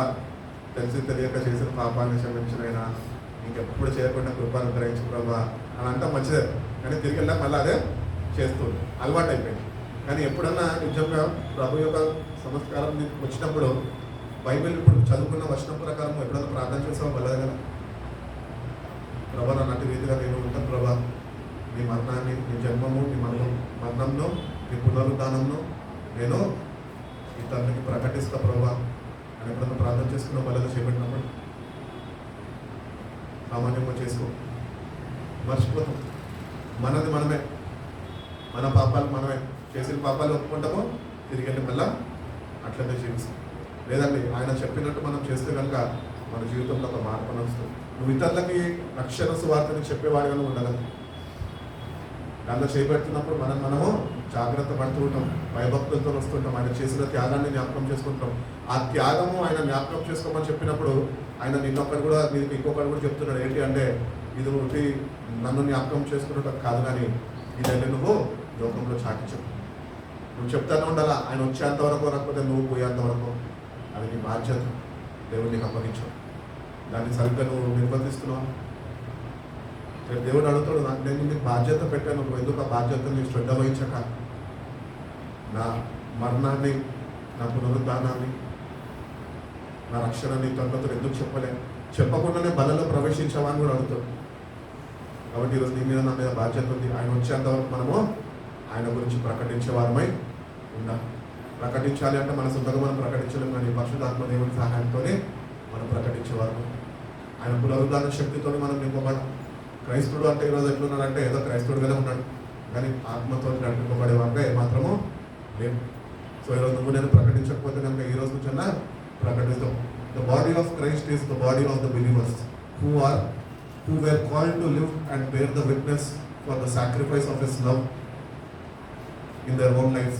తెలిసి తెలియక చేసిన పాపాన్ని క్షమించిన అయినా ఇంకెప్పుడు చేయకుండా కృపను అనుగ్రహించు ప్రభా అని అంతా మంచిదే. కానీ తిరిగి వెళ్ళా మళ్ళీ అదే చేస్తుంది, అలవాటు అయిపోయింది. కానీ ఎప్పుడన్నా నిజంగా ప్రభు యొక్క సంస్కారం వచ్చినప్పుడు బైబిల్ ఇప్పుడు చదువుకున్న వచనం ప్రకారం ఎప్పుడైనా ప్రార్థన చేసావు వెళ్ళదు కదా? ప్రభా, నన్నటి రీతిగా నేను ఉంటాను ప్రభా, నీ మరణాన్ని, నీ జన్మము, నీ మరణంలో, నీ పునరుద్ధానంలో నేను ఇతరులకి ప్రకటిస్తా ప్రభా అని ఎప్పుడన్నా ప్రార్థన చేసుకున్న వాళ్ళతో చేపట్టినప్పుడు సామాన్యంగా చేసుకో, మర్చిపోతాం. మనది మనమే, మన పాపాలు మనమే, చేసిన పాపాలు ఒప్పుకుంటామో తిరిగి వెళ్ళి మళ్ళా అట్లనే జీవిస్తాం. లేదండి, ఆయన చెప్పినట్టు మనం చేస్తే కనుక మన జీవితంలో ఒక మార్పు వస్తుంది. నువ్వు ఇతరులకి రక్షణ సువార్తని చెప్పేవాడిగా ఉండగలవు. దాంట్లో చేపడుతున్నప్పుడు మనము జాగ్రత్త పడుతూ ఉంటాం, భయభక్తులతో వస్తుంటాం. ఆయన చేసిన త్యాగాన్ని జ్ఞాపకం చేసుకుంటాం. ఆ త్యాగము ఆయన జ్ఞాపకం చేసుకోమని చెప్పినప్పుడు ఆయన నిన్నొక్కడు కూడా, నీకు ఇంకొకటి కూడా చెప్తున్నాడు. ఏంటి అంటే, ఇది ఒకటి నన్ను జ్ఞాపకం చేసుకున్నట్టు కాదు, కానీ ఇదైతే నువ్వు లోకంలో చాటించవు. నువ్వు చెప్తానే ఉండాలా, ఆయన వచ్చేంత వరకు, రాకపోతే నువ్వు పోయేంత వరకు. అది నీ బాధ్యత, దేవుడు నీకు అప్పగించావు. దాన్ని సరిగ్గా నువ్వు నిర్వర్తిస్తున్నావు. దేవుడు అడుగుతాడు, నేను నీకు బాధ్యత పెట్టాను, నువ్వు ఎందుకు ఆ బాధ్యతని శ్రద్ధ వహించక నా మరణాన్ని, నా పునరుద్ధానాన్ని, నా రక్షణని తనతో ఎందుకు చెప్పకుండానే బలలో ప్రవేశించావని కూడా అడుగుతాడు. కాబట్టి ఈరోజు నీ మీద, నా మీద బాధ్యత ఉంది. ఆయన వచ్చేంత వరకు మనము ఆయన గురించి ప్రకటించే వారమై ఉండాలి. ప్రకటించాలి అంటే మన సొంతగా మనం ప్రకటించలేము, కానీ పరిశుద్ధాత్మ దేవుని సహాయంతోనే మనం ప్రకటించేవారు. ఆయన పునరుద్ధాన శక్తితో మనం నింపబడాలి. క్రైస్తవుడు అంటే ఈరోజు ఎట్లున్నాడంటే ఏదో క్రైస్తవుడుగానే ఉన్నాడు, కానీ ఆత్మతో నడిపింపబడేవారుగా ఏమాత్రము లేవు. సో ఈరోజు నువ్వు నేను ప్రకటించకపోతే కనుక ఈ రోజు నుంచి ప్రకటిస్తాం. The body of Christ is the body of the believers who were called to live and bear the witness for the sacrifice of his love in their own lives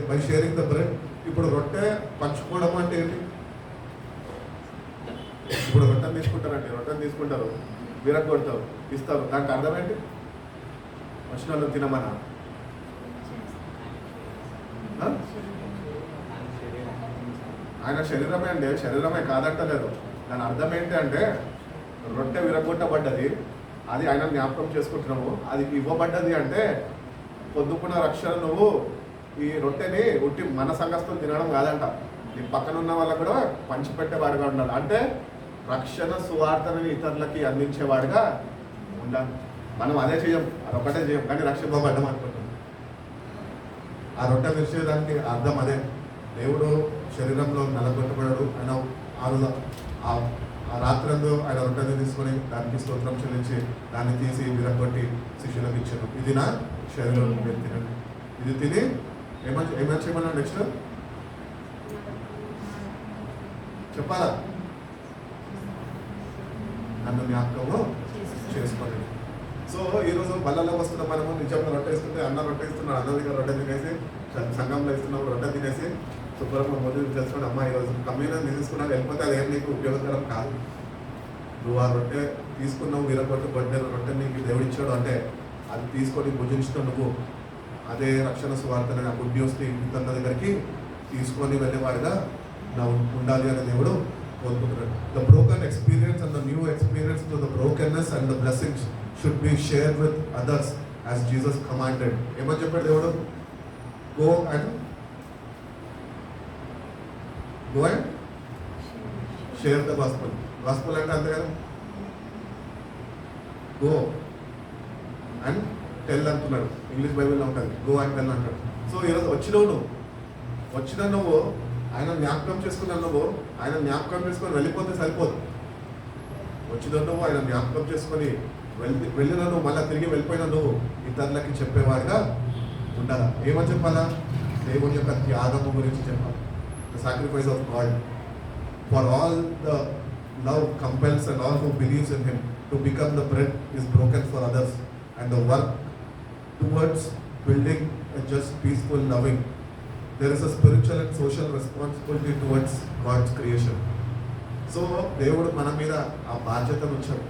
by sharing the bread. ఇప్పుడు రొట్టె పంచుకోవడం అంటే ఏంటి? ఇప్పుడు రొట్టెని తీసుకుంటారండి, రొట్టెని తీసుకుంటారు, విరక్ కొడతారు, ఇస్తారు. దానికి అర్థం ఏంటి? వచ్చిన వాళ్ళు తినమనా? ఆయన శరీరమే అండి, శరీరమే కాదంటలేదు. దాని అర్థం ఏంటి అంటే, రొట్టె విరగొట్టబడ్డది, అది ఆయన జ్ఞాపకం చేసుకుంటున్నాము. అది ఇవ్వబడ్డది అంటే పొద్దుకున్న రక్షణ నువ్వు ఈ రొట్టెని ఉట్టి మన సంఘస్థులు తినడం కాదంట, నీ పక్కన ఉన్న వాళ్ళకు కూడా పంచిపెట్టేవాడుగా ఉండాలి. అంటే రక్షణ సువార్తని ఇతరులకి అందించేవాడుగా ఉండాలి. మనం అదే చేయం, అదొకటే చేయం, కానీ రక్షింపబడ్డం అనుకుంటున్నాం. ఆ రొట్టె విరిచేదానికి అర్థం అదే. దేవుడు శరీరంలో నలగొట్టబడాడు. ఆయన ఆ రాత్రందు ఆయన రొట్టెని తీసుకొని దానికి స్తోత్రం చెల్లించి దాన్ని తీసి విరగొట్టి శిష్యులకు ఇచ్చాను. ఇది నా శరీరం, మీరు తినండి. ఇది తిని ఏమని చేయమన్నా నెక్స్ట్ చెప్పాలా? నన్ను జ్ఞాపకంలో చేసుకోండి. సో ఈరోజు బల్లలో వస్తున్న మనము నిజంగా రొట్టె ఇస్తుంటే, అన్న రొట్టె ఇస్తున్నాడు, అన్న దగ్గర రొట్టె తినేసి, సంఘంలో ఇస్తున్నాము రొట్టె తినేసి శుభ్రంగా మొదలు తెలుసుకోండి. అమ్మ ఈరోజు కమ్యూనియన్ తీసుకున్నావు, వెళ్ళిపోతే అదేం నీకు ఉపయోగకరం కాదు. నువ్వు ఆ రొట్టె తీసుకున్నావు, విరగొట్టు బొడ్డే రొట్టె నీకు దేవుడు ఇచ్చాడు అంటే అది తీసుకొని భుజించడం నువ్వు అదే రక్షణ సువార్తని ఆ గుడ్ న్యూస్ ఇతరుల దగ్గరికి తీసుకొని వెళ్ళేవాడిగా నా ఉండాలి అని దేవుడు కోరుకుంటున్నాడు. The broken experience and the new experience to the brokenness and the blessings should be share with others as Jesus commanded. ఏమని చెప్పాడు దేవుడు? Go and share the gospel. Gospel అంటే అంతే కదా, గో అండ్ టెల్ అంటున్నాడు. ఇంగ్లీష్ బైబిల్లో ఉంటుంది, go and tell అంటాడు. సో ఈరోజు వచ్చిన నువ్వు ఆయన జ్ఞాపకం చేసుకున్నాను నువ్వు, ఆయన జ్ఞాపకం చేసుకొని వెళ్ళిపోతే సరిపోదు. వచ్చిన నువ్వు ఆయన జ్ఞాపకం చేసుకొని వెళ్ళిన నువ్వు మళ్ళీ తిరిగి వెళ్ళిపోయిన నువ్వు ఇతరులకి చెప్పేవాడిగా ఉండాలా. ఏమని చెప్పాలా? దేవుని యొక్క త్యాగము గురించి చెప్పాలి. The sacrifice of God for all the love compels and all who believes in him to become the bread is broken for others and the work towards building a just peaceful loving. There is a spiritual and social responsibility towards God's creation. So దేవుడు మన మీద ఆ బాధ్యతను ఉంచాడు.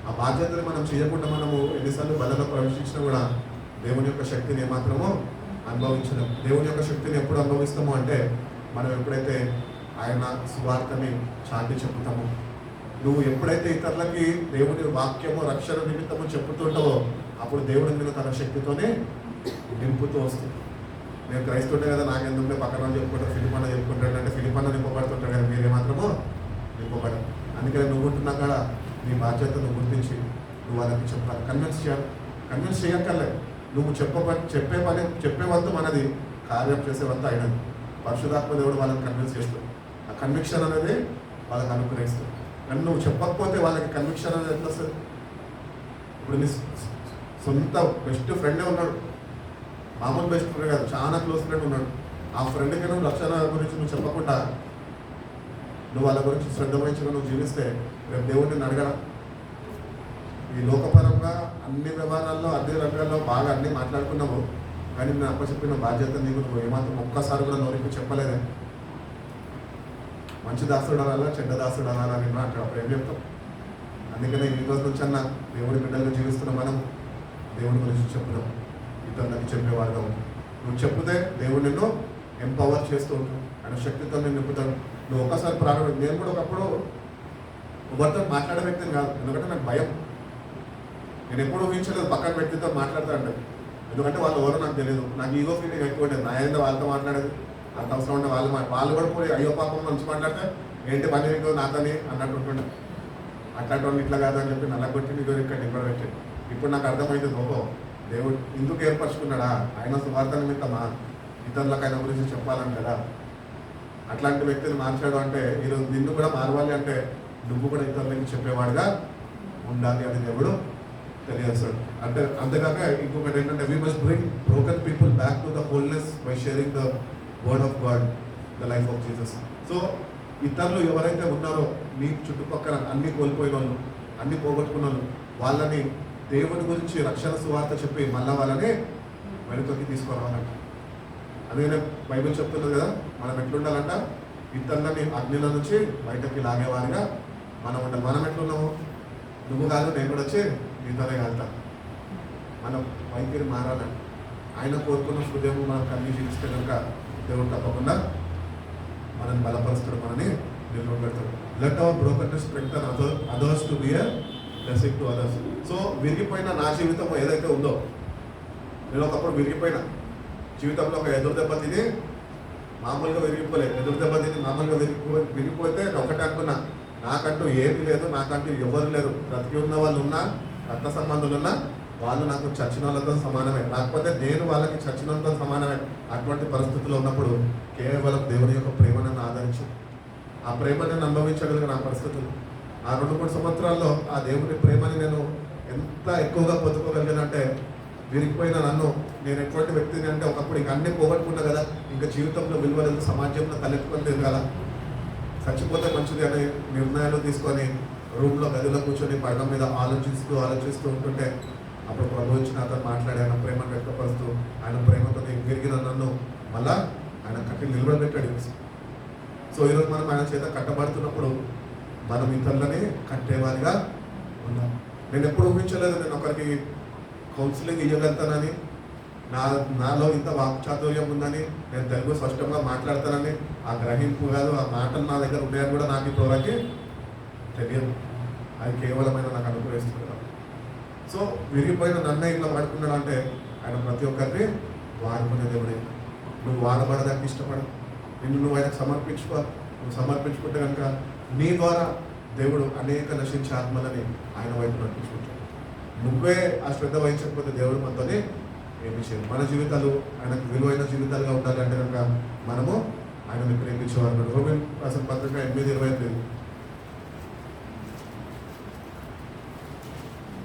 ఆ బాధ్యతని మనం చేయకుండా మనము ఎన్నిసార్లు బలలో ప్రవేశించినా కూడా దేవుని యొక్క శక్తిని ఏమాత్రమో అనుభవించలేము. దేవుని యొక్క శక్తిని ఎప్పుడు అనుభవిస్తాము అంటే మనం ఎప్పుడైతే ఆయన సువార్తని చాటి చెప్పుతామో. నువ్వు ఎప్పుడైతే ఇతరులకి దేవుని వాక్యము రక్షణ నిమిత్తము చెప్పుతుంటావో అప్పుడు దేవుడి మీద తన శక్తితోనే నింపుతూ వస్తుంది. నేను క్రైస్తుంటే కదా నాకెందుకంటే పక్కన వాళ్ళు చెప్పుకుంటారు, ఫిలిపన్న చెప్పుకుంటాడు అంటే ఫిలిపన్న నింపబడుతుంటాడు కదా, మీరే మాత్రమో నింపబడరు. అందుకని నువ్వు ఉంటున్నా కూడా నీ బాధ్యతను గుర్తించి నువ్వు వాళ్ళకి చెప్పాలి. కన్విన్స్ చేయక్కర్లే. నువ్వు చెప్పే వంతు మనది, కార్యం చేసే వంతు అయినది. పరిశుధాత్మ దేవుడు వాళ్ళని కన్విన్స్ చేస్తాడు. ఆ కన్విక్షన్ అనేది వాళ్ళకి అనుగ్రహిస్తుంది. కానీ నువ్వు చెప్పకపోతే వాళ్ళకి కన్విక్షన్ అనేది ఎట్లా వస్తుంది? ఇప్పుడు నీ సొంత బెస్ట్ ఫ్రెండే ఉన్నాడు, మామూలు బెస్ట్ ఫ్రెండ్ కాదు, చాలా క్లోజ్ ఫ్రెండ్ ఉన్నాడు. ఆ ఫ్రెండ్కి నువ్వు లక్షణ గురించి నువ్వు చెప్పకుండా నువ్వు వాళ్ళ గురించి శ్రద్ధ వహించగా నువ్వు జీవిస్తే రేపు దేవుడిని అడగడా? ఈ లోకపరంగా అన్ని వ్యవహారాల్లో అన్ని రంగాల్లో బాగా అన్ని మాట్లాడుకున్నావు, కానీ నేను అప్పచెప్పిన బాధ్యత నీకు నువ్వు ఏమాత్రం ఒక్కసారి కూడా నోరికి చెప్పలేదే. మంచి దాసుడు అనాలా, చెడ్డ దాసుడు అనాలా అని మాట్లాడు, అప్పుడు ఏం చెప్తాం? అందుకనే ఈ రోజు నుంచి అన్న దేవుడి బిడ్డలుగా జీవిస్తున్న మనం దేవుడి గురించి చెప్పుదాం, ఇతరులకి చెప్పేవాడుగా ఉంటాం. నువ్వు చెప్తే దేవుడు నిన్ను ఎంపవర్ చేస్తూ ఉంటావు, ఆయన శక్తితో నేను నింపుతాడు. నువ్వు ఒక్కసారి ప్రారంభం. నేను కూడా ఒకప్పుడు ఎవరితో మాట్లాడే వ్యక్తిని కాదు, ఎందుకంటే నాకు భయం. నేను ఎప్పుడు ఊహించలేదు పక్కన వ్యక్తితో మాట్లాడతా అంటే, ఎందుకంటే వాళ్ళు ఎవరో నాకు తెలియదు. నాకు ఈగో ఫీలింగ్ ఎక్కువ ఉంటుంది. నా ఏంటో వాళ్ళతో మాట్లాడేది, అంత అవసరం ఉంటే వాళ్ళు కూడా పోయి అయ్యో పాపం మంచి మాట్లాడితే ఏంటి పని ఏంటో నాతోని అన్నట్టు ఉంటుండే. అట్లాంటి వాళ్ళు ఇట్లా కాదని చెప్పి నల్లగొట్టి నీకు ఇక్కడ నింపబెట్టి ఇప్పుడు నాకు అర్థమైంది, ఓహో దేవుడు ఇందుకు ఏర్పరచుకున్నాడా, ఆయన సువార్త నిమిత్తమా ఇతరులకు ఆయన గురించి చెప్పాలని కదా. అట్లాంటి వ్యక్తిని మార్చాడు అంటే ఈరోజు నిన్ను కూడా మారవాలి అంటే నువ్వు కూడా ఇతరులకి చెప్పేవాడుగా ఉండాలి అని దేవుడు తెలియజేస్తాడు. అంటే అంతేకాక ఇంకొకటి ఏంటంటే we must bring broken people back to the wholeness by sharing the word of God, the life of Jesus. So ఇతరులు ఎవరైతే ఉన్నారో మీ చుట్టుపక్కల అన్ని కోల్పోయిన వాళ్ళు, అన్ని పోగొట్టుకున్న వాళ్ళు, వాళ్ళని దేవుని గురించి రక్షణ సువార్త చెప్పి మళ్ళా వాళ్ళని వెనుకకి తీసుకురావాలంట. అందుకనే బైబిల్ చెప్తున్నది కదా, మనం ఎట్లుండాలంట, ఇతరులని అగ్నిల నుంచి బయటకి లాగేవారిగా మనం ఉండాలి. మనం ఎట్లున్నాము? నువ్వు కాదు నేను కూడా వచ్చి నీతోనే కలుగుతాం. మనం వైఖరి మారాలంట. ఆయన కోరుకున్న హృదయం మనం కలిగి జీవిస్తే కనుక దేవుడు తప్పకుండా మనల్ని బలపరుస్తాడు, మనని నిలబెడతాడు. Let our brokenness strengthen others to be a blessing to others. So విరిగిపోయిన నా జీవితం ఏదైతే ఉందో, నేను ఒకప్పుడు విరిగిపోయిన జీవితంలో ఒక ఎదురు దెబ్బ తిని మామూలుగా విరిగిపోలేదు. ఎదురు దెబ్బ తిని మామూలుగా విరిగిపోతే ఒకటే అనుకున్నా, నాకంటూ ఏమీ లేదు, నాకంటూ ఎవరు లేరు. బ్రతికి ఉన్న వాళ్ళు ఉన్నా, రక్త సంబంధులు ఉన్నా, వాళ్ళు నాకు చచ్చిన వాళ్ళతో సమానమే, లేకపోతే నేను వాళ్ళకి చచ్చిన వాళ్ళతో సమానమే. అటువంటి పరిస్థితుల్లో ఉన్నప్పుడు కేవలం దేవుని యొక్క ప్రేమను ఆదరించు, ఆ ప్రేమను నేను అనుభవించగలిగిన ఆ పరిస్థితులు. ఆ 2-3 సంవత్సరాల్లో ఆ దేవుని ప్రేమని నేను ఎంత ఎక్కువగా పొందుకోగలిగానంటే, విరిగిపోయిన నన్ను నేను ఎటువంటి వ్యక్తిని అంటే ఒకప్పుడు ఇంక అన్నీ పోగొట్టుకున్నా కదా, ఇంకా జీవితంలో విలువలేదు, సమాజంలో తలెత్తుకొని తిరగాల, చచ్చిపోతే మంచిది అనే నిర్ణయాలు తీసుకొని రూమ్లో గదిలో కూర్చొని పడవ మీద ఆలోచిస్తూ ఉంటుంటే అప్పుడు ప్రభు వచ్చిన అతను మాట్లాడి ఆయన ప్రేమను వ్యక్తపరుస్తూ ఆయన ప్రేమతో విరిగిన నన్ను మళ్ళా ఆయన కట్టి నిలబెట్టాడు. సో ఈరోజు మనం ఆయన చేత కట్టబడుతున్నప్పుడు మనం ఇతరులని కట్టేవారిగా ఉన్నాం. నేను ఎప్పుడు ఊహించలేదు నేను ఒకరికి కౌన్సిలింగ్ ఇవ్వగలుగుతానని, నాలో ఇంత వాక్చాతుర్యం ఉందని, నేను తెలుగు స్పష్టంగా మాట్లాడతానని, ఆ గ్రహింపు కాదు ఆ మాటలు నా దగ్గర ఉన్నాయని కూడా నాకు ఇప్పటివరకు తెలియదు. అది కేవలమైన నాకు అనుగ్రహిస్తుంది. సో విరిగిపోయిన నన్నే ఇట్లా వాడుకున్నాడు అంటే ఆయన ప్రతి ఒక్కరిని వాడుకునే దేవుడే. నువ్వు వాడబడడానికి ఇష్టపడవు, నువ్వు ఆయనకు సమర్పించుకోవాలి. నువ్వు సమర్పించుకుంటే కనుక నీ ద్వారా దేవుడు అనేక నశించే ఆత్మలని ఆయన వైపు నడిపించుకుంటాడు. నువ్వే ఆ శ్రద్ధ వహించకపోతే దేవుడు మనతోనే ఏమి చేయదు. మన జీవితాలు ఆయనకు విలువైన జీవితాలుగా ఉండాలి అంటే కనుక మనము ఆయనని ప్రేమించేవారు. రోమిన్ రాసిన పత్రిక 8:25.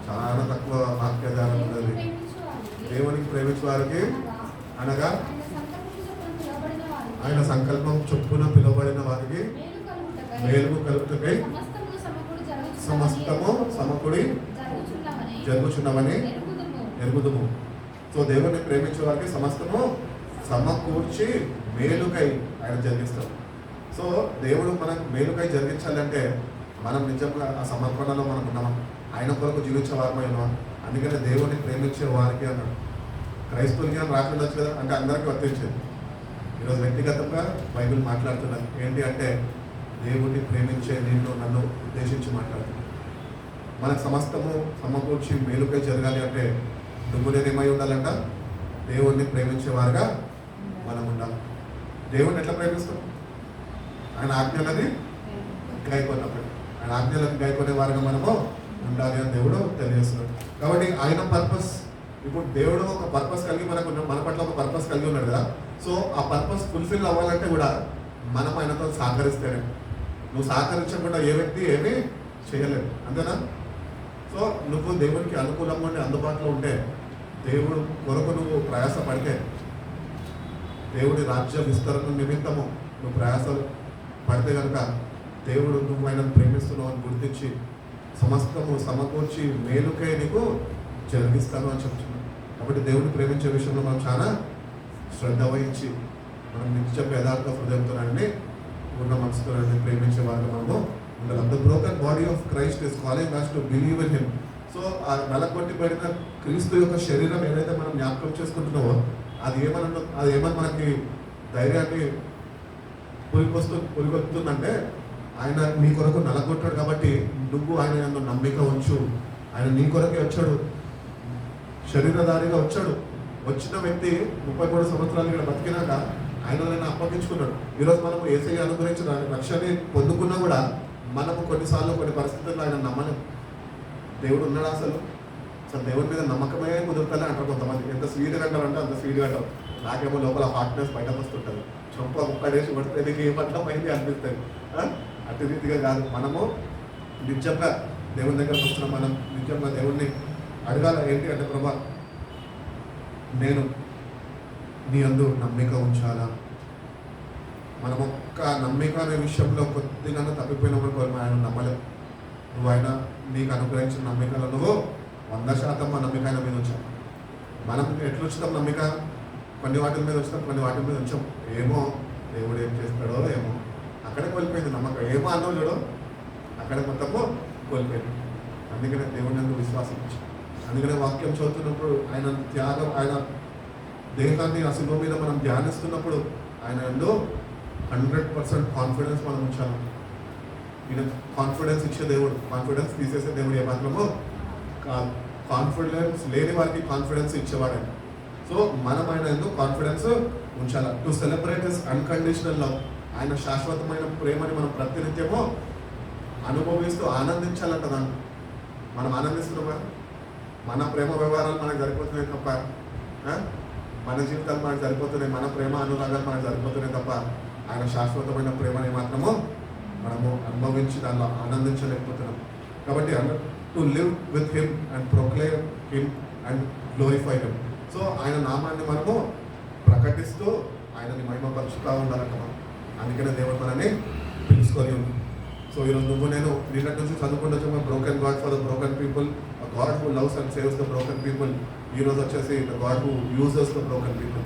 చాలా తక్కువ వాక్యాధారం ఉన్నది. దేవునికి ప్రేమించే వారికి అనగా ఆయన సంకల్పం చొప్పున పిలువబడిన వారికి మేలు కలుగుటకై సమస్తము సమకూడి జరుగుచున్నవని ఎరుగుదుము. సో దేవుని ప్రేమించే వారికి సమస్తము సమకూర్చి మేలుకై ఆయన జరిగిస్తాడు. సో దేవుడు మనకు మేలుకై జరిగించాలంటే మనం నిజంగా ఆ సమర్పణలో మనం ఉన్నామా, ఆయన కొరకు జీవించే వారమైనా. అందుకనే దేవుని ప్రేమించే వారికి అన్నాడు. క్రైస్తవులకి అని రాకుండొచ్చు కదా, అంటే అందరికీ వర్తించేది. ఈరోజు వ్యక్తిగతంగా బైబిల్ మాట్లాడుతున్నారు ఏంటి అంటే దేవుడిని ప్రేమించే నిన్ను నన్ను ఉద్దేశించి మాట్లాడుతున్నాను. మనకు సమస్తము సమకూర్చి మేలుకై జరగాలి అంటే నువ్వు నేనేమై ఉండాలంట, దేవుణ్ణి ప్రేమించేవారుగా మనం ఉండాలి. దేవుణ్ణి ఎట్లా ప్రేమిస్తాం? ఆయన ఆజ్ఞలని గాయకొన్నప్పుడు, ఆయన ఆజ్ఞలను గాయకొనే వారుగా మనము ఉండాలి అని దేవుడు తెలియజేస్తున్నాడు. కాబట్టి ఆయన పర్పస్, ఇప్పుడు దేవుడు ఒక పర్పస్ కలిగి మన పట్ల ఒక పర్పస్ కలిగి ఉన్నాడు కదా. సో ఆ పర్పస్ ఫుల్ఫిల్ అవ్వాలంటే కూడా మనం ఆయనతో సహకరిస్తేనే. నువ్వు సహకరించకుండా ఏ వ్యక్తి ఏమీ చేయలేవు, అంతేనా? సో నువ్వు దేవునికి అనుకూలంగా ఉండి అందుబాటులో ఉంటే, దేవుడు కొరకు నువ్వు ప్రయాస పడితే, దేవుడి రాజ్య విస్తరణ నిమిత్తము నువ్వు ప్రయాసలు పడితే కనుక దేవుడు నువ్వు ఆయనను ప్రేమిస్తున్నావు అని గుర్తించి సమస్తము సమకూర్చి మేలుకై నీకు జరిగిస్తాను అని చెప్తున్నాను. కాబట్టి దేవుడిని ప్రేమించే విషయంలో మనం చాలా శ్రద్ధ వహించి మనం నిత్యం యథార్థ హృదయంతోనండి ఉన్న మనసుతో ప్రేమించే వాళ్ళు మనము ఉండాలి. The broken body of Christ is calling us to believe in him. So ఆ నలగొట్టిబడిన క్రీస్తు యొక్క శరీరం ఏదైతే మనం జ్ఞాపకం చేసుకుంటున్నామో అది ఏమని మనకి ధైర్యాన్ని పురిగొస్తుందంటే, ఆయన నీ కొరకు నలగొట్టాడు కాబట్టి నువ్వు ఆయన యందు నమ్మిక ఉంచు. ఆయన నీ కొరకే వచ్చాడు, శరీరధారిగా వచ్చాడు. వచ్చిన వ్యక్తి 33 సంవత్సరాలు ఇక్కడ బతికినాక ఆయన అప్పగించుకున్నాడు. ఈరోజు మనము యేసయ్య అనుగ్రహించిన రక్షణని పొందుకున్నా కూడా మనము కొన్నిసార్లు కొన్ని పరిస్థితుల్లో ఆయన నమ్మలేం. దేవుడు ఉన్నాడు అసలు దేవుడి మీద నమ్మకమే కుదురుతలే అంటారు కొంతమంది. ఎంత స్వీట్గా అంటారంటే అంత స్వీట్గా అంటారు. నాకేమో లోపల హార్ట్నెస్ బయటకు వస్తుంటుంది. చొప్ప ముక్కడేసి పడితే నీకు ఏ పట్ల అయింది అనిపిస్తుంది. అటు రీతిగా కాదు, మనము నిజంగా దేవుని దగ్గరకు వస్తున్నాం. మనం నిజంగా దేవుణ్ణి అడగాల ఏంటి అంటే, ప్రభా నేను నీ అందు నమ్మిక ఉంచాలా. మనం ఒక్క నమ్మిక అనే విషయంలో కొద్దిగా తప్పిపోయినప్పుడు ఆయన నమ్మలేం. నువ్వు ఆయన నీకు అనుగ్రహించిన నమ్మికలో నువ్వు 100% నమ్మిక ఆయన మీద ఉంచాం. మనం ఎట్లా ఉంచుతాం నమ్మిక? కొన్ని వాటి మీద ఉంచుతాం, కొన్ని వాటి మీద ఉంచాం. ఏమో దేవుడు ఏం చేస్తాడో ఏమో, అక్కడే కోల్పోయింది నమ్మకం. ఏమో అన్నో చూడో అక్కడే మొత్తము కోల్పోయింది. అందుకనే దేవుడి నందు విశ్వాసం ఉంచాం. అందుకనే వాక్యం చదువుతున్నప్పుడు ఆయన త్యాగం, ఆయన దేహాన్ని ఆ శిలువ మీద మనం ధ్యానిస్తున్నప్పుడు ఆయన యందు 100% కాన్ఫిడెన్స్ మనం ఉంచాలి. ఈయన కాన్ఫిడెన్స్ ఇచ్చే దేవుడు, కాన్ఫిడెన్స్ తీసేసే దేవుడు ఏ మాత్రమో కాదు. కాన్ఫిడెన్స్ లేని వారికి కాన్ఫిడెన్స్ ఇచ్చేవాడు. సో మనం ఆయన ఎందుకు కాన్ఫిడెన్స్ ఉంచాలి. To celebrate his unconditional love, ఆయన శాశ్వతమైన ప్రేమని మనం ప్రతినిత్యము అనుభవిస్తూ ఆనందించాలంట. దాన్ని మనం ఆనందిస్తున్నామా? మన ప్రేమ వ్యవహారాలు మనకు సరిపోతున్నాయి తప్ప, మన జీవితాలు మనకు సరిపోతున్నాయి, మన ప్రేమ అనురాగాలు మనకు సరిపోతున్నాయి తప్ప ఆయన శాశ్వతమైన ప్రేమని మాత్రము మనము అనుభవించి దానిలో ఆనందించలేకపోతున్నాం. కాబట్టి to live with him and proclaim him and glorify him. So ఆయన నామాన్ని మనము ప్రకటిస్తూ ఆయనని మహిమపరుచుతూ ఉండాలంట మనం. అందుకనే దేవుడు మనని పిలుచుకొని ఉంది. సో ఈరోజు నువ్వు నేను నిన్నటి నుంచి చదువుకుంటూ వచ్చాము, broken God for the broken people, God who loves and saves the broken people. ఈరోజు వచ్చేసి the God who uses the broken people.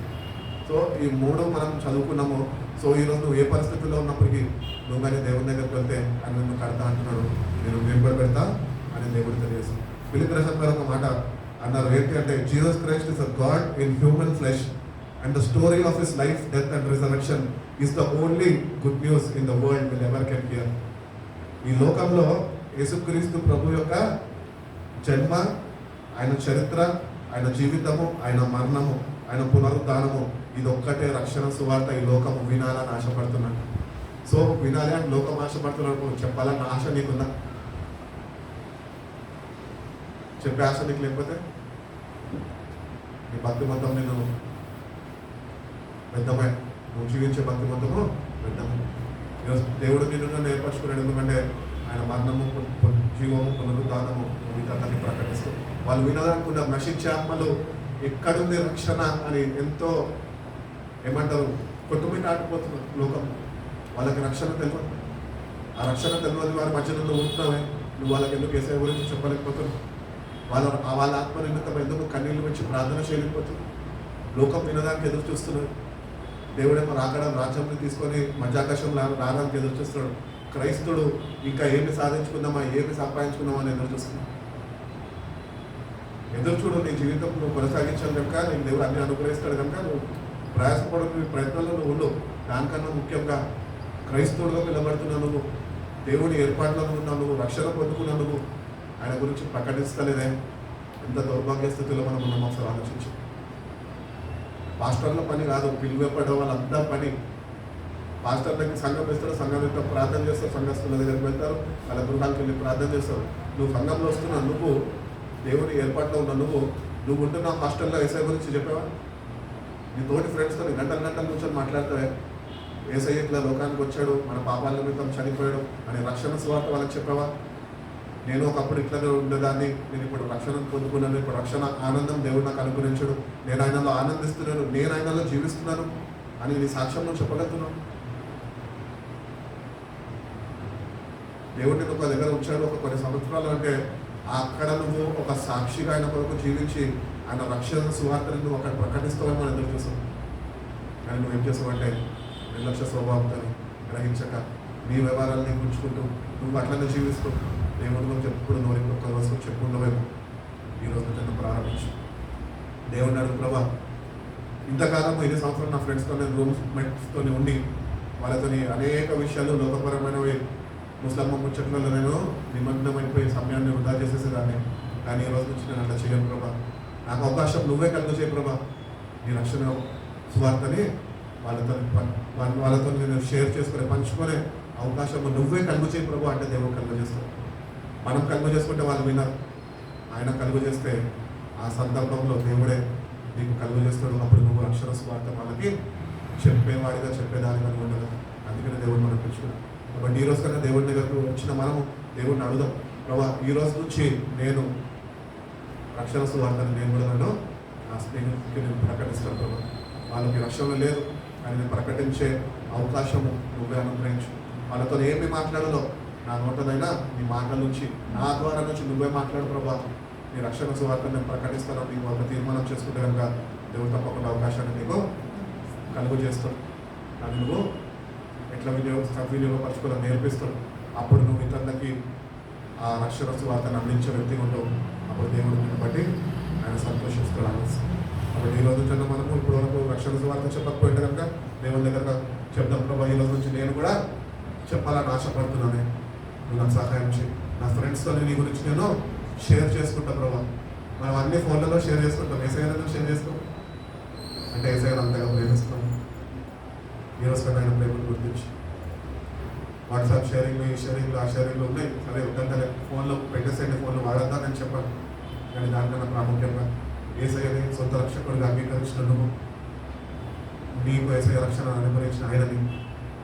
So ఈ మూడు మనం చదువుకున్నాము. సో ఈరోజు నువ్వు ఏ పరిస్థితుల్లో ఉన్నప్పటికీ నువ్వు కానీ దేవుని దగ్గరికి వెళ్తే ఆయన నిన్ను కడతా అంటున్నాడు, నేను నిలబడి పెడతా అని దేవుడు తెలియజేస్తాను. ఫిలిప్ రసం గారు ఒక మాట అన్నారు ఏంటి అంటే, Jesus Christ is a God in human flesh and the story of his life, death and resurrection is the only good news in the world will ever can hear. ఈ లోకంలో యేసుక్రీస్తు ప్రభు యొక్క జన్మ, ఆయన చరిత్ర, ఆయన జీవితము, ఆయన మరణము, ఆయన పునరుద్ధానము, ఇది ఒక్కటే రక్షణ సువార్త ఈ లోకము వినాలని ఆశపడుతున్నాడు. సో వినాలి అని లోకం ఆశపడుతున్నాడు. చెప్పాలని ఆశ నీకుందా? చెప్పే ఆశ నీకు లేకపోతే నీ భక్తి మొత్తం నేను పెద్దమ్మాయి నువ్వు జీవించే భక్తి మొత్తము పెద్దము. ఈరోజు దేవుడు నిన్ను ఏర్పరచుకున్నాడు. ఎందుకంటే ఆయన మరణము, జీవము, పునరుద్ధానము ఇతరులని ప్రకటిస్తూ వాళ్ళు వినాలనుకున్నారు. నశించే ఆత్మలు ఎక్కడుంది రక్షణ అని ఎంతో ఏమంటారు కొట్టుమిటాడిపోతున్నారు లోకం. వాళ్ళకి రక్షణ తెలియదు. ఆ రక్షణ తెలియదు వారి మధ్యలో నువ్వు ఉంటున్నావే, నువ్వు వాళ్ళకి ఎందుకు ఏసై గురించి చెప్పలేకపోతున్నావు? వాళ్ళ ఆత్మ నిమిత్తం ఎందుకు కన్నీళ్ళు పెంచి ప్రార్థన చేయలేకపోతుంది? లోకం వినడానికి ఎదురు చూస్తున్నారు. దేవుడేమో రాకడం రాజ్యాన్ని తీసుకొని మధ్యాకాశం రావడానికి ఎదురు చూస్తున్నాడు. క్రైస్తుడు ఇంకా ఏమి సాధించుకుందామా, ఏమి సంపాదించుకుందామా అని ఎదురు చూస్తున్నాడు. ఎదురు చూడు, నీ జీవితం నువ్వు కొనసాగించాలి కనుక నీకు దేవుడు అన్ని అనుగ్రహిస్తాడు కనుక నువ్వు ప్రయాసపడు, నీ ప్రయత్నంలో నువ్వు ఉండు. దానికన్నా ముఖ్యంగా క్రైస్తవుడుగా పిలబడుతున్నా నువ్వు, దేవుడి ఏర్పాట్లో ఉన్నావు, నువ్వు రక్షణ పొందుకున్నా నువ్వు ఆయన గురించి ప్రకటిస్తలేదే. ఎంత దౌర్భాగ్య స్థితిలో మనం ఉన్నాం ఒకసారి ఆలోచించి. పాస్టర్ల పని కాదు, పిలువపడే వాళ్ళంతా పని. పాస్టర్లకి సంఘం వేస్తారు, సంఘం యొక్క ప్రార్థన చేస్తారు, సంఘస్థుల దగ్గరికి వెళ్తారు, వాళ్ళ గృహాలకు వెళ్ళి ప్రార్థన చేస్తారు. నువ్వు సంఘంలో వస్తున్నా నువ్వు, దేవుని ఏర్పాట్లో ఉన్న నువ్వు ఉంటున్న హాస్టల్లో ఏసఐ గురించి చెప్పావా? నీ తోటి ఫ్రెండ్స్తో గంటల కూర్చొని మాట్లాడతావే, ఏసఐ ఇట్లా లోకానికి వచ్చాడు, మన పాపాల నిమిత్తం చనిపోయాడు అని రక్షణ సువార్త వాళ్ళకి చెప్పావా? నేను ఒకప్పుడు ఇట్లనే ఉండేదాన్ని, నేను ఇప్పుడు రక్షణ పొందుకున్నాను, ఇప్పుడు రక్షణ ఆనందం దేవుడు నాకు అనుగ్రహించాడు, నేను ఆయనలో ఆనందిస్తున్నాను, నేను ఆయనలో జీవిస్తున్నాను అని నీ సాక్ష్యంలో చెప్పగలుగుతున్నాను. దేవుడిని ఒక దగ్గర ఉంచాడు ఒక కొన్ని సంవత్సరాలు అంటే అక్కడ నువ్వు ఒక సాక్షిగా ఆయన కొరకు జీవించి ఆయన రక్షణ సువార్తని నువ్వు అక్కడ ప్రకటిస్తావేమో అని ఎదురు చూస్తావు. కానీ నువ్వు ఏం చేస్తావంటే నిర్లక్ష్య స్వభావంతో గ్రహించక నీ వ్యవహారాలని ఉంచుకుంటూ నువ్వు అట్లనే జీవిస్తూ దేవుడు నువ్వు చెప్పుడు నువ్వు ఒక్క రోజు చెప్పుకుండవేమో. ఈ రోజు నన్ను ప్రారంభించు. దేవుడిని అడుగు, ప్రభా ఇంతకాలం 5 సంవత్సరాలు నా ఫ్రెండ్స్తో రూమ్మేట్స్తో ఉండి వాళ్ళతో అనేక విషయాలు లోకపరమైనవి ముస్లిం ముచ్చట్లలో నేను నిమగ్నమైపోయి సమయాన్ని వృధా చేసేసేదాన్ని. కానీ ఈ రోజు నుంచి నేను అట్లా చేయను ప్రభా. నాకు అవకాశం నువ్వే కలుగు చేయ ప్రభా. నీ రక్షణ సువార్తని వాళ్ళతో నేను షేర్ చేసుకునే పంచుకునే అవకాశం నువ్వే కలుగు చేయ ప్రభా అంటే దేవుడు కలుగు చేస్తాడు. మనం కలుగు చేసుకుంటే వాళ్ళు వినరు. ఆయన కలుగు చేస్తే ఆ సందర్భంలో దేవుడే నీకు కలుగు చేస్తాడు. అప్పుడు నువ్వు రక్షణ సువార్త వాళ్ళకి చెప్పేవాడిగా చెప్పేదానిగా ఉండదు. అందుకనే దేవుడు మనం పిలుచుకున్నాం. కాబట్టి ఈ రోజు కన్నా దేవుడి దగ్గరకు వచ్చిన మనము దేవుడిని అడుగుదాం, ప్రభా ఈ రోజు నుంచి నేను రక్షణ సువార్తను నేను కూడా నా స్నేహితుడికి నేను ప్రకటిస్తాను ప్రభా. వాళ్ళకి రక్షణ లేదు కానీ నేను ప్రకటించే అవకాశము నువ్వే అనుగ్రహించు. వాళ్ళతో ఏమి మాట్లాడాలో నా నోటనైనా నీ మాటల నుంచి నా ద్వారా నుంచి నువ్వే మాట్లాడు ప్రభా. నీ రక్షణ సువార్తను నేను ప్రకటిస్తాను నీకు ఒక తీర్మానం చేసుకుంటే కనుక దేవుడు తప్పకుండా అవకాశాన్ని నీకు కలుగు చేస్తాడు. కానీ నువ్వు ఎట్లా వినియోగపరచుకోవాలని నేర్పిస్తాడు. అప్పుడు నువ్వు ఇతరులకి ఆ రక్షణ సువార్తను అందించే వ్యక్తి ఉంటావు. అప్పుడు దేవుడు నిన్ను బట్టి ఆయన సంతోషిస్తాడు అనేసి. కాబట్టి ఈ రోజు మనము ఇప్పుడు వరకు రక్షణ సువార్త చెప్పకపోయింటే కనుక దేవుని దగ్గర చెప్తాం, ప్రభా ఈ రోజు నుంచి నేను కూడా చెప్పాలని ఆశపడుతున్నాను, నువ్వు నాకు సహాయం చేయి. నా ఫ్రెండ్స్తో నీ గురించి నేను షేర్ చేసుకుంటాను ప్రభా. మనం అన్ని ఫోన్లలో షేర్ చేసుకుంటాం, ఏసైనా షేర్ చేస్తాం అంటే ఏసైనా అంతగా ప్రేమిస్తాం. ఈరోజు కన్నా ఆయన ప్రేమను గుర్తించి వాట్సాప్ షేరింగ్లు ఈ షేరింగ్లు ఆ షేరింగ్లు ఉన్నాయి. సరే వద్దంటే ఫోన్లో పెట్టేసేయండి, ఫోన్లో వాడద్దా నేను చెప్పాను. కానీ దానికన్నా ప్రాముఖ్యంగా ఏసైని సొంత రక్షకుడిగా అంగీకరించిన నువ్వు, నీకు ఏసై రక్షణ అనుగ్రహించిన ఆయనని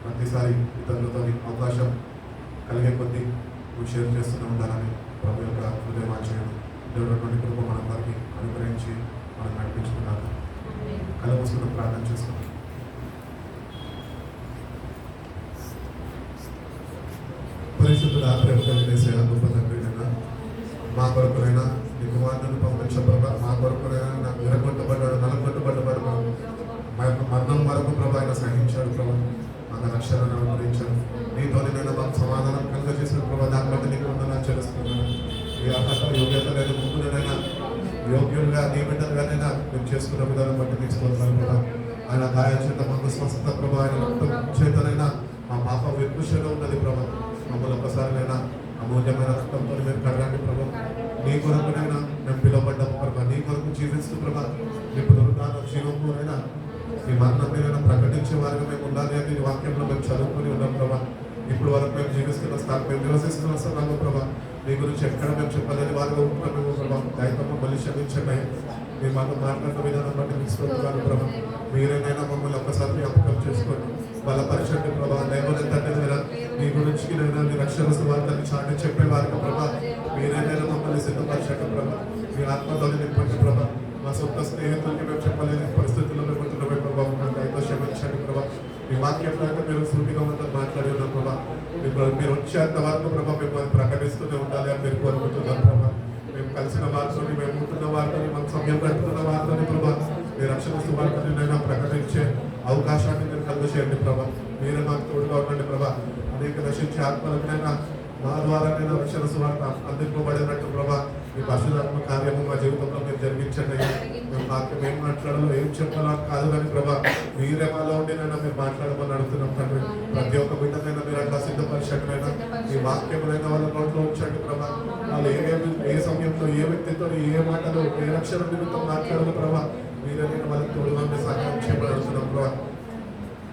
ప్రతిసారి ఇతరులతో అవకాశం కలిగే కొద్దీ నువ్వు షేర్ చేస్తూనే ఉండాలని ప్రభు యొక్క హృదయవాంఛను దేవుడు కృప మనందరికీ అనుగ్రహించి మనం నడిపించుకున్నాక కళ్ళ మూసుకుని ప్రార్థన చేసుకున్నాం. పరిశుద్ధుడు ప్రేమకలు చేసే గొప్ప తండ్రినైనా మా కొరకునైనా నీ కుమారుని పంపించబడ మా కొరకునైనా నాకు విరగొట్టబడ్డాడు, నలగొట్టబడ్డబడు మా యొక్క మరణం వరకు ప్రభు ఆయన సహించాడు ప్రభు. మన రక్షణను అనుగ్రహించాడు. నీతోనైనా మాకు సమాధానం కలుగజేసిన ప్రభు. దాన్ని బట్టి నీకు వందనాలు చెల్లిస్తున్నాను. ఈ అర్హత యోగ్యత లేదు ముగ్గురునైనా యోగ్యులుగా నీ బిడ్డలుగానైనా మేము చేసుకున్న విధానం బట్టి తీసుకోవాలి ప్రభు. ఆయన గాయ చేత మాకు స్వస్థత ప్రభు. ఆయన చేతనైనా మా పాప విమర్శలో ఉన్నది ప్రభు. మమ్మల్ని ఒక్కసారినైనా అమూల్యమైన రక్తంతో మేము కడగండి ప్రభు. నీ కొరకునైనా మేము పిలువబడ్డాము ప్రభా. నీ కొరకు జీవిస్తూ ప్రభా ఇప్పుడు జీవంలోనైనా మీ మరణం మీరైనా ప్రకటించే వారిగా మేము ఉండాలి అని వాక్యంలో మేము చదువుకొని ఉన్నాం ప్రభా. ఇప్పుడు వరకు మేము జీవిస్తున్న స్థానం మేము నివసిస్తున్న స్థానంలో ప్రభా మీ గురించి ఎక్కడ మేము చెప్పలేని వారిగా ఉంటున్నాము ప్రభా. దైవము మళ్ళీ క్షమించండి. మీరు మాకు మాట్లాడిన విధానం బట్టి మీకు స్తోత్రాలు ప్రభా. మీరేనైనా మమ్మల్ని ఒక్కసారి జ్ఞాపకం చేసుకోండి. బలపరచండి ప్రభా. లేకపోతే లేదా నీ గురించి లేదా నీ రక్షణ సువార్తని చాటి చెప్పేవారికి ప్రభా మీరేదైనా మమ్మల్ని సిద్ధపరచండి ప్రభా. మీ ఆత్మతో నింపండి ప్రభా. మా సొంత స్నేహితులకి మేము చెప్పలేని పరిస్థితుల్లో మేము ఉంటున్నామే ప్రభా. అయితే క్షమించండి ప్రభా. మీ వాక్యం లాగా మీరు సూటిగా ఉందని మాట్లాడి ఉన్నాం ప్రభా. మీరు వచ్చేంత వరకు ప్రభా మేము ప్రకటిస్తూనే ఉండాలి అని మీరు కోరుకుంటున్నాం ప్రభా. మేము కలిసిన వారితో మేము ఉంటున్న వారితో మన సమయం పెట్టుకున్న వారితో ప్రభా మీ రక్షణ సువార్తని నేను ప్రకటించే అవకాశాన్ని మీరు కలుగచేయండి ప్రభా. మీరే మాకు తోడుగా ఉండండి ప్రభా. అనేక నశించే ఆత్మలకైనా మా ద్వారా నేను రక్షణ సువార్త అందింపబడినట్టు ప్రభా మీ పరిశుధాత్మ కార్యము మా జీవితంలో మీరు జరిగించండి. మేము వాక్యం ఏం మాట్లాడాలో ఏం చెప్పాలో కాదు కానీ ప్రభా మీరే మాలో ఉండి నైనా మీరు మాట్లాడమని అడుగుతున్నాం తండ్రి. ప్రతి ఒక్క బిడ్డనైనా మీరు అట్లా సిద్ధపరిచండినైనా మీ వాక్యములైనా వాళ్ళ నోట్లో ఉంచండి ప్రభా. వాళ్ళు ఏ సమయంలో ఏ వ్యక్తితో ఏ మాటలు ఏ రక్షణ నిమిత్తం మాట్లాడాలి ప్రభా మీరే నేను వాళ్ళకి తోడుగా సహాయం చేయమని అడుగుతున్నాం ప్రభా.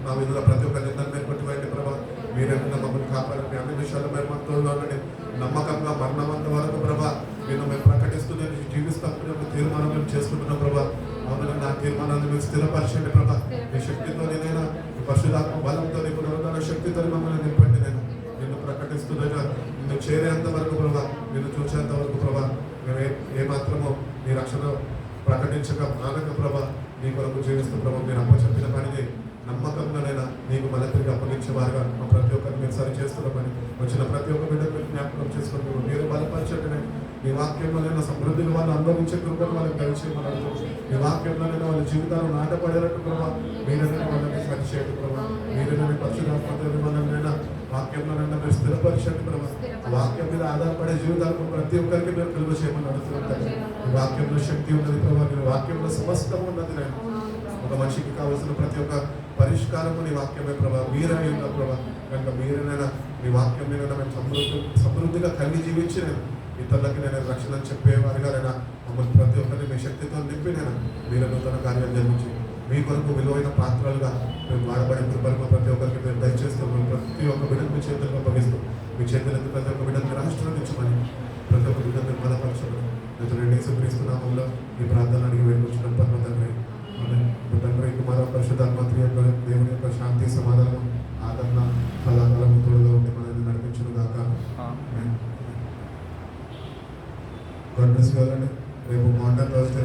మా విధుల ప్రతి ఒక్క నిందను మీరు కొట్టివేయండి ప్రభా. మీరేమైనా మమ్మల్ని కాపాడండి. అన్ని విషయాలు మేము మాకు తోడుగా ఉండండి. నమ్మకంగా మరణమంత వరకు ప్రభా నేను మేము ప్రకటిస్తూనే జీవిస్తాం తీర్మానం మేము చేసుకుంటున్నాం ప్రభా. అవును నా తీర్మానాన్ని మీరు స్థిరపరచండి ప్రభా. మీ శక్తితో నేనైనా మీ పరిశుధాత్మ బలంతో నీ పునరుద్ధరణ శక్తితో మమ్మల్ని నింపండి. నేను నిన్ను ప్రకటిస్తున్నా నిన్ను చేరేంత వరకు ప్రభా నిన్ను చూసేంత వరకు ప్రభా మేము ఏమాత్రమో నీ రక్షణ ప్రకటించక మానక ప్రభా నీ కొరకు జీవిస్తూ ప్రభా మీరు అప్పచెప్పిన పనిని నమ్మకంగానైనా నీకు మళ్ళీ తిరిగి అప్పగించే వారుగా మా ప్రతి ఒక్కరిని మీరు సరి చేస్తున్నామని వచ్చిన ప్రతి ఒక్క బిడ్డ మీరు జ్ఞాపకం చేసుకుంటూ మీరు బలపరచండి. మీ వాక్యంలోనైనా సమృద్ధిని వాళ్ళు అనుభవించే కృపను వాళ్ళకి దయచేయమని మీ వాక్యంలోనైనా వాళ్ళ జీవితాలు నాటపడేటట్టు ప్రభావ మీరైనా వాళ్ళని సరి చేయడం ప్రభావ మీరైనా పరిశుధాత్మకైనా వాక్యంలోనైనా మీరు స్థిరపరచండి ప్రభావ. వాక్యం మీద ఆధారపడే జీవితాలకు ప్రతి ఒక్కరికి మీరు కలుగు చేయమని అడుగుతుంటారు. మీ వాక్యంలో శక్తి ఉన్నది ప్రభావ. మీ వాక్యంలో సమస్తం ఉన్నది. నేను ఒక మనిషికి కావాల్సిన ప్రతి ఒక్క పరిష్కారము నీ వాక్యమే ప్రభావ మీరే ఉన్నారు ప్రభావ. కనుక మీరేనైనా మీ వాక్యం మీద మేము సమృద్ధిగా కలిగి జీవించి నేను ఇతరులకి నేను రక్షణ చెప్పేవారిగా నేను మమ్మల్ని ప్రతి ఒక్కరిని మీ శక్తితో నింపి నేను మీరు నూతన కార్యాలు జరిగించి మీ కొరకు విలువైన పాత్రలుగా మేము వాడబడే కృపలు ప్రతి ఒక్కరికి మీరు దయచేస్తూ ప్రతి ఒక్క బిడ్డను మీ చేతులకు అప్పగిస్తూ మీ చేతులకు ప్రతి ఒక్క బిడ్డను మీరు ఆశీర్వదించమని ప్రతి ఒక్క బిడ్డను బలపరచమని నేను క్రీస్తున్నామంలో ఈ ప్రార్థన అడిగి వేడుకొచ్చిన పరమ తండ్రి తండ్రి కుమార పరిశుద్ధాత్మ దేవుని యొక్క శాంతి సమాధానం ఆదరణ ఫలాకాలం తోడుగా ఉండి మనల్ని నడిపించును గాక. గాడ్ బ్లెస్ యు ఆల్ అండి. రేపు మాండే థర్స్డే